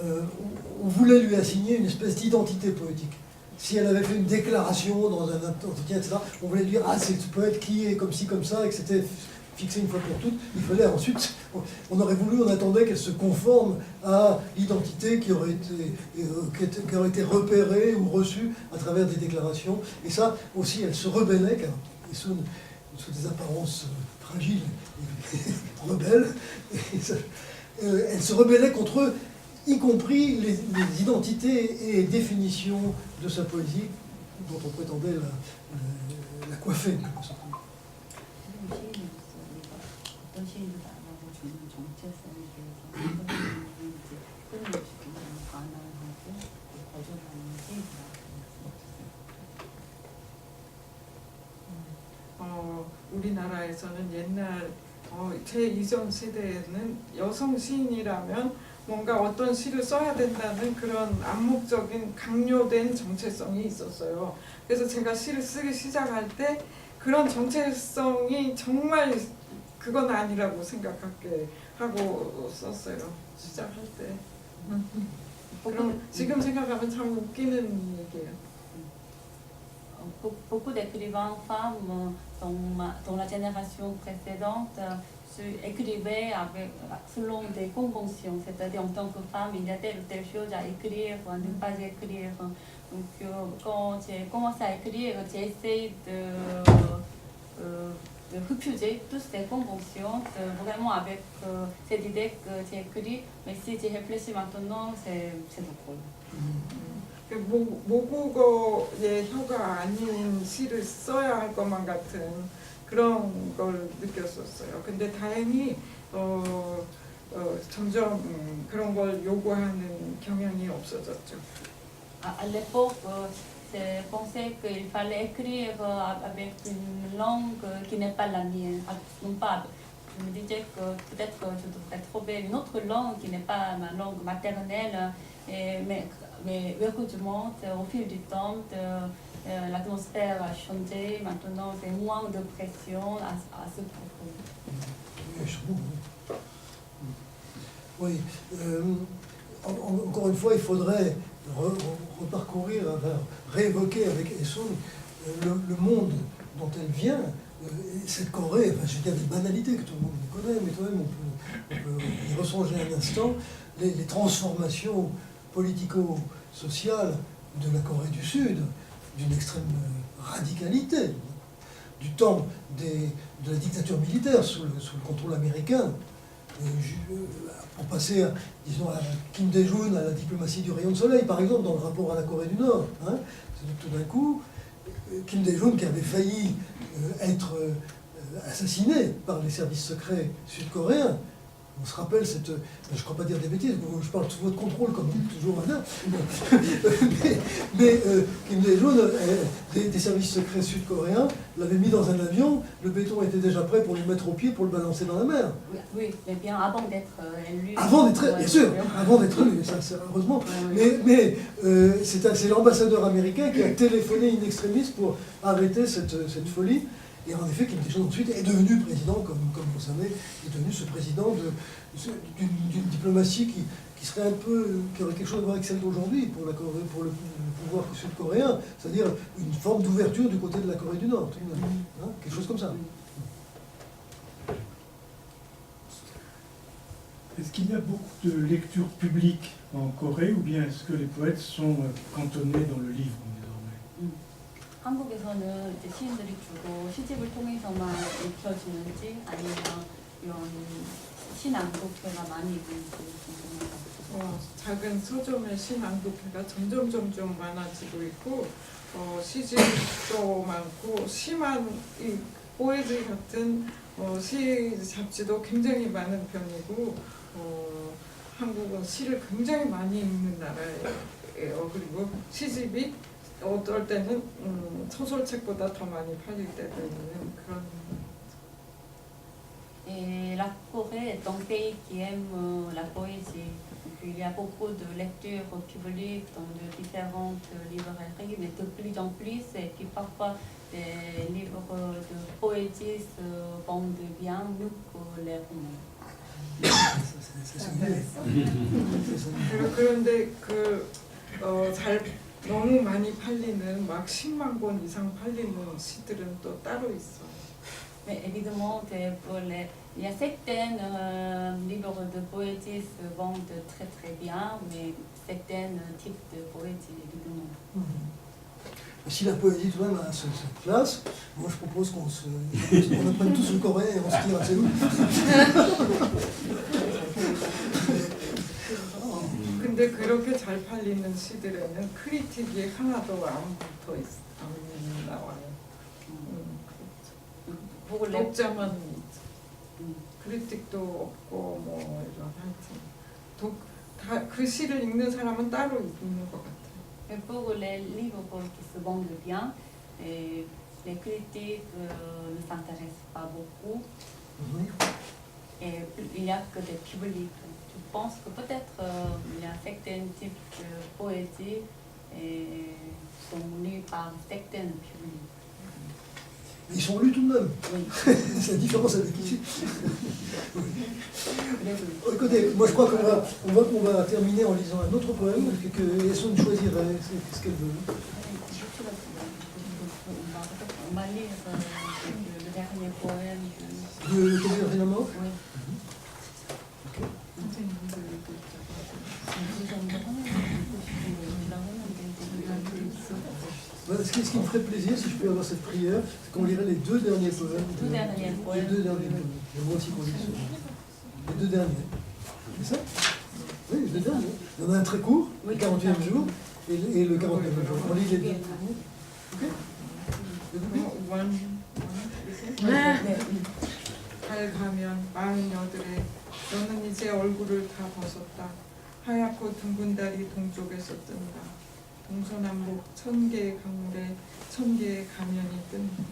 on voulait lui assigner une espèce d'identité poétique. Si elle avait fait une déclaration dans un entretien, etc., on voulait lui dire « Ah, c'est ce poète qui est comme ci, comme ça », et que c'était fixé une fois pour toutes. Il fallait ensuite, on aurait voulu, on attendait qu'elle se conforme à l'identité qui aurait été repérée ou reçue à travers des déclarations. Et ça aussi, elle se rebellait, car sous des apparences fragiles et rebelles, elle se rebellait contre eux, y compris les identités et définitions de sa poésie dont on prétendait la coiffer. 어떤 시인도 나라고 주는 정체성에 대해서 이제 끊임없이 반항하고 거절하는지 우리나라에서는 옛날 제 이전 세대에는 여성 시인이라면 뭔가 어떤 시를 써야 된다는 그런 암묵적인 강요된 정체성이 있었어요. 그래서 제가 시를 쓰기 시작할 때 그런 정체성이 정말 그건 아니라고 생각하게 하고 썼어요. 시작할 때. 그럼 지금 생각하면 참 웃기는 얘기예요. Beaucoup d'écrivains femmes dans la génération précédente écrivaient selon des conventions, c'est-à-dire en tant que femme, il y a telle ou telle chose à écrire ou à ne pas écrire. Donc quand j'ai commencé à écrire, j'ai essayé de refuser toutes ces conventions, vraiment avec cette idée que j'ai écrit, mais si j'y réfléchis maintenant, c'est drôle. 모국어의 효가 아닌 시를 써야 할 것만 같은 그런 걸 느꼈었어요. 근데 다행히 점점 그런 걸 요구하는 경향이 없어졌죠. À l'époque, j'ai pensé qu'il fallait écrire avec une langue qui n'est pas la mienne. Non pas, je me disais que peut-être je devrais trouver une autre langue qui n'est pas ma langue maternelle, mais heureusement, au fil du temps, l'atmosphère a changé. Maintenant, j'ai moins de pression à ce propos. Oui, encore une fois, il faudrait reparcourir, réévoquer avec Esson le monde dont elle vient. Cette Corée, je veux dire des banalités que tout le monde connaît, mais quand même on peut y ressonger un instant, les transformations politico-sociales de la Corée du Sud, d'une extrême radicalité, du temps de la dictature militaire sous le contrôle américain, pour passer, disons, à Kim Dae-jung, à la diplomatie du rayon de soleil, par exemple, dans le rapport à la Corée du Nord. Tout d'un coup, Kim Dae-jung, qui avait failli être assassiné par les services secrets sud-coréens, on se rappelle cette... Je ne crois pas dire des bêtises, je parle sous votre contrôle, comme toujours maintenant. Mais Kim Dae-jung, des services secrets sud-coréens, l'avait mis dans un avion, le béton était déjà prêt pour lui mettre au pied, pour le balancer dans la mer. Oui, mais bien avant d'être élu. Avant d'être, bien sûr, avant d'être élu, ça c'est heureusement. Mais c'est l'ambassadeur américain qui a téléphoné in extremis pour arrêter cette folie. Et en effet, Kim Dae-jung ensuite est devenu président, comme vous savez, est devenu ce président d'une diplomatie qui serait un peu, qui aurait quelque chose à voir avec celle d'aujourd'hui pour le pouvoir sud-coréen, c'est-à-dire une forme d'ouverture du côté de la Corée du Nord, quelque chose comme ça. Est-ce qu'il y a beaucoup de lectures publiques en Corée ou bien est-ce que les poètes sont cantonnés dans le livre désormais? 한국에서는 이제 시인들이 주로 시집을 통해서만 읽혀지는지 아니면 이런 시낭독회가 많이 있는지 궁금합니다. 작은 서점의 시낭독회가 점점 많아지고 있고 시집도 많고 시만 이 포에지 같은 시 잡지도 굉장히 많은 편이고 한국은 시를 굉장히 많이 읽는 나라예요. 그리고 시집이 어떨 때는 소설책보다 더 많이 팔릴 때도 있는 그런. Et la Corée est un pays qui aime la poésie. Donc, il y a beaucoup de lectures publiques dans de différentes librairies, mais de plus en plus, et puis parfois des livres de poésie se vendent bien mieux que les romans. C'est singulier. C'est singulier. 그런데 잘 너무 많이 팔리는 막 10만 권 이상 팔리는 시들은 또 따로 있어. Mais évidemment que il y a certains livres de poésie se vendent très très bien, mais certains types de poésie, évidemment. Si la poésie tout de même a cette place, moi je propose qu'on apprenne tous le coréen et on se tire à Séoul. 근데 그렇게 잘 팔리는 시들에는 크리틱이 하나도 안 나와요. Pour les 독자만 있죠. 크리틱도 없고 뭐 이런 하여튼 그 시를 읽는 사람은 따로 있는 것 같아요. Et pour les livres qui se vendent bien, les critiques ne s'intéressent pas beaucoup. Et il n'y a que des publics. Je pense que peut-être il y a certains types de poésie et sont lus par certains publics. Mais ils sont lus tout de même. Oui. C'est la différence avec ici. Écoutez, moi je crois qu'on va terminer en lisant un autre poème que Esson choisirait. Qu'est-ce qu'elle veut? On va lire le dernier poème. Le Cahier finalement? Oui. Ce qui me ferait plaisir, si je peux avoir cette prière, c'est qu'on lirait les deux derniers poèmes. Tout dernier poème. Les deux derniers poèmes. J'aimerais aussi qu'on lise les deux derniers. C'est ça? Oui, les deux derniers. Il y en a un très court, le 40e jour, et le 49e jour. On lit les deux. Ok? 달 가면 48에 너는 이제 얼굴을 다 벗었다. 하얗고 둥근 달이 동쪽에서 뜬다. 동서남북 1000개의 강물에 1000개의 가면이 뜬다.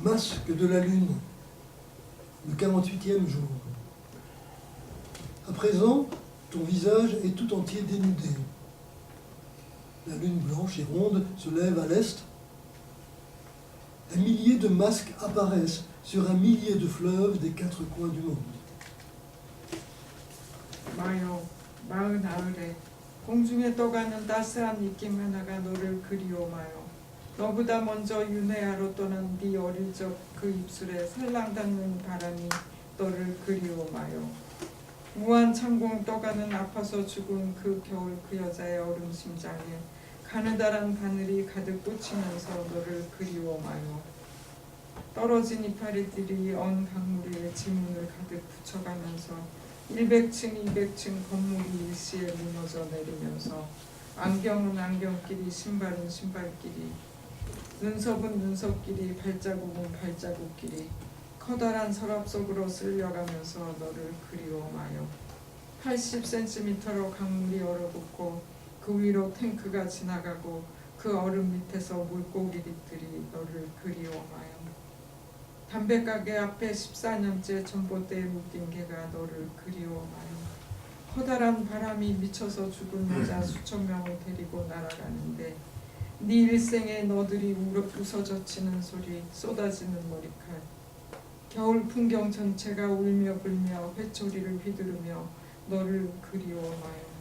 Masque de la lune, le 48e jour. À présent, ton visage est tout entier dénudé. La lune blanche et ronde se lève à l'est. Un millier de masques apparaissent sur un millier de fleuves des quatre coins du monde. 마요 49에 공중에 떠가는 따스한 느낌 하나가 너를 그리워마요. 너보다 먼저 윤회하러 떠난 네 어릴 적 그 입술에 살랑 닿는 바람이 너를 그리워마요. 무한 창공 떠가는 아파서 죽은 그 겨울 그 여자의 얼음 심장에 가느다란 바늘이 가득 꽂히면서 너를 그리워마요. 떨어진 이파리들이 언 강물 위에 지문을 가득 붙여가면서 100층 200층 건물이 일시에 무너져 내리면서 안경은 안경끼리 신발은 신발끼리 눈썹은 눈썹끼리 발자국은 발자국끼리 커다란 서랍 속으로 쓸려가면서 너를 그리워마요. 80cm로 강물이 얼어붙고 그 위로 탱크가 지나가고 그 얼음 밑에서 물고기들이 너를 그리워마요. 담배가게 앞에 14년째 전봇대에 묶인 개가 너를 그리워마요. 커다란 바람이 미쳐서 죽은 여자 수천 명을 데리고 날아가는데 네 일생에 너들이 웃어젖히는 소리, 쏟아지는 머리칼, 겨울 풍경 전체가 울며 불며 회초리를 휘두르며 너를 그리워마요.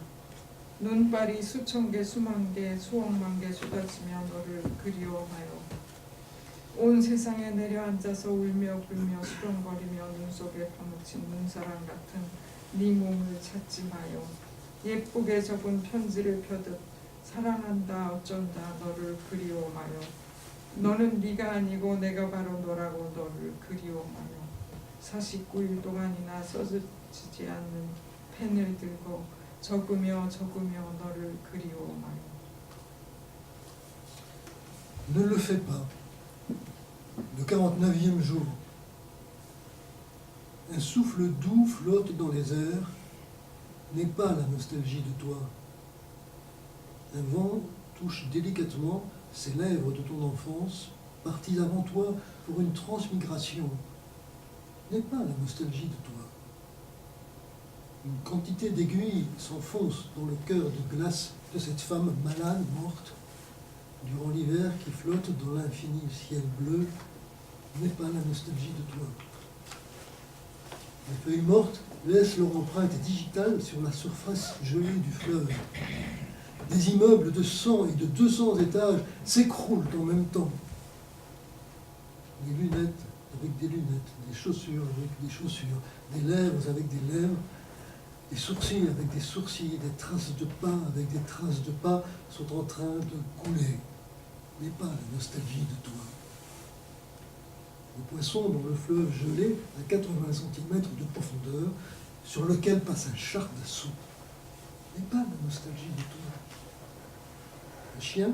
눈발이 수천 개, 수만 개, 수억만 개 쏟아지며 너를 그리워마요. 온 세상에 내려앉아서 울며 불며 수렁거리며 눈 속에 파묻힌 눈사람 같은 네 몸을 찾지 마요. 예쁘게 적은 편지를 펴듯 사랑한다 어쩐다 너를 그리워마요. 너는 네가 아니고 내가 바로 너라고 너를 그리워마요. 49일 동안이나 써지지 않는 펜을 들고 적으며 너를 그리워마요. Ne le fais pas. Le 49e jour. Un souffle doux flotte dans les airs, n'est pas la nostalgie de toi. Un vent touche délicatement ces lèvres de ton enfance, parties avant toi pour une transmigration, n'est pas la nostalgie de toi. Une quantité d'aiguilles s'enfonce dans le cœur de glace de cette femme malade, morte, durant l'hiver qui flotte dans l'infini ciel bleu, n'est pas la nostalgie de toi. Les feuilles mortes laissent leur empreinte digitale sur la surface gelée du fleuve. Des immeubles de 100 et de 200 étages s'écroulent en même temps. Des lunettes avec des lunettes, des chaussures avec des chaussures, des lèvres avec des lèvres, des sourcils avec des sourcils, des traces de pas avec des traces de pas sont en train de couler. N'est pas la nostalgie de toi. Les poissons dans le fleuve gelé à 80 cm de profondeur, sur lequel passe un char d'assaut. N'est pas la nostalgie de toi. Le chien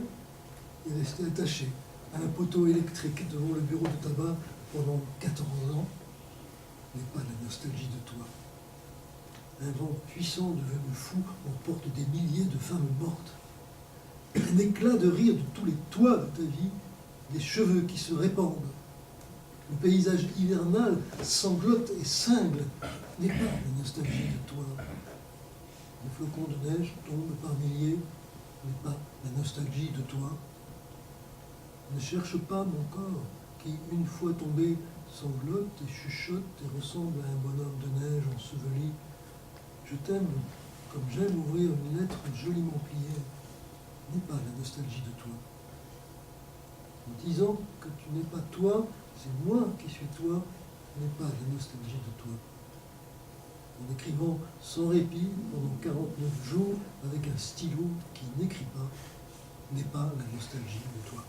est resté attaché à un poteau électrique devant le bureau de tabac pendant 14 ans. N'est pas la nostalgie de toi. Un vent puissant devenu fou emporte des milliers de femmes mortes. Un éclat de rire de tous les toits de ta vie, des cheveux qui se répandent. Le paysage hivernal sanglote et cingle. N'est pas la nostalgie de toi. Les flocons de neige tombent par milliers. N'est pas la nostalgie de toi. Ne cherche pas mon corps qui, une fois tombé, sanglote et chuchote et ressemble à un bonhomme de neige enseveli. Je t'aime comme j'aime ouvrir une lettre joliment pliée. N'est pas la nostalgie de toi. En disant que tu n'es pas toi, c'est moi qui suis toi, n'est pas la nostalgie de toi. En écrivant sans répit pendant 49 jours avec un stylo qui n'écrit pas, n'est pas la nostalgie de toi.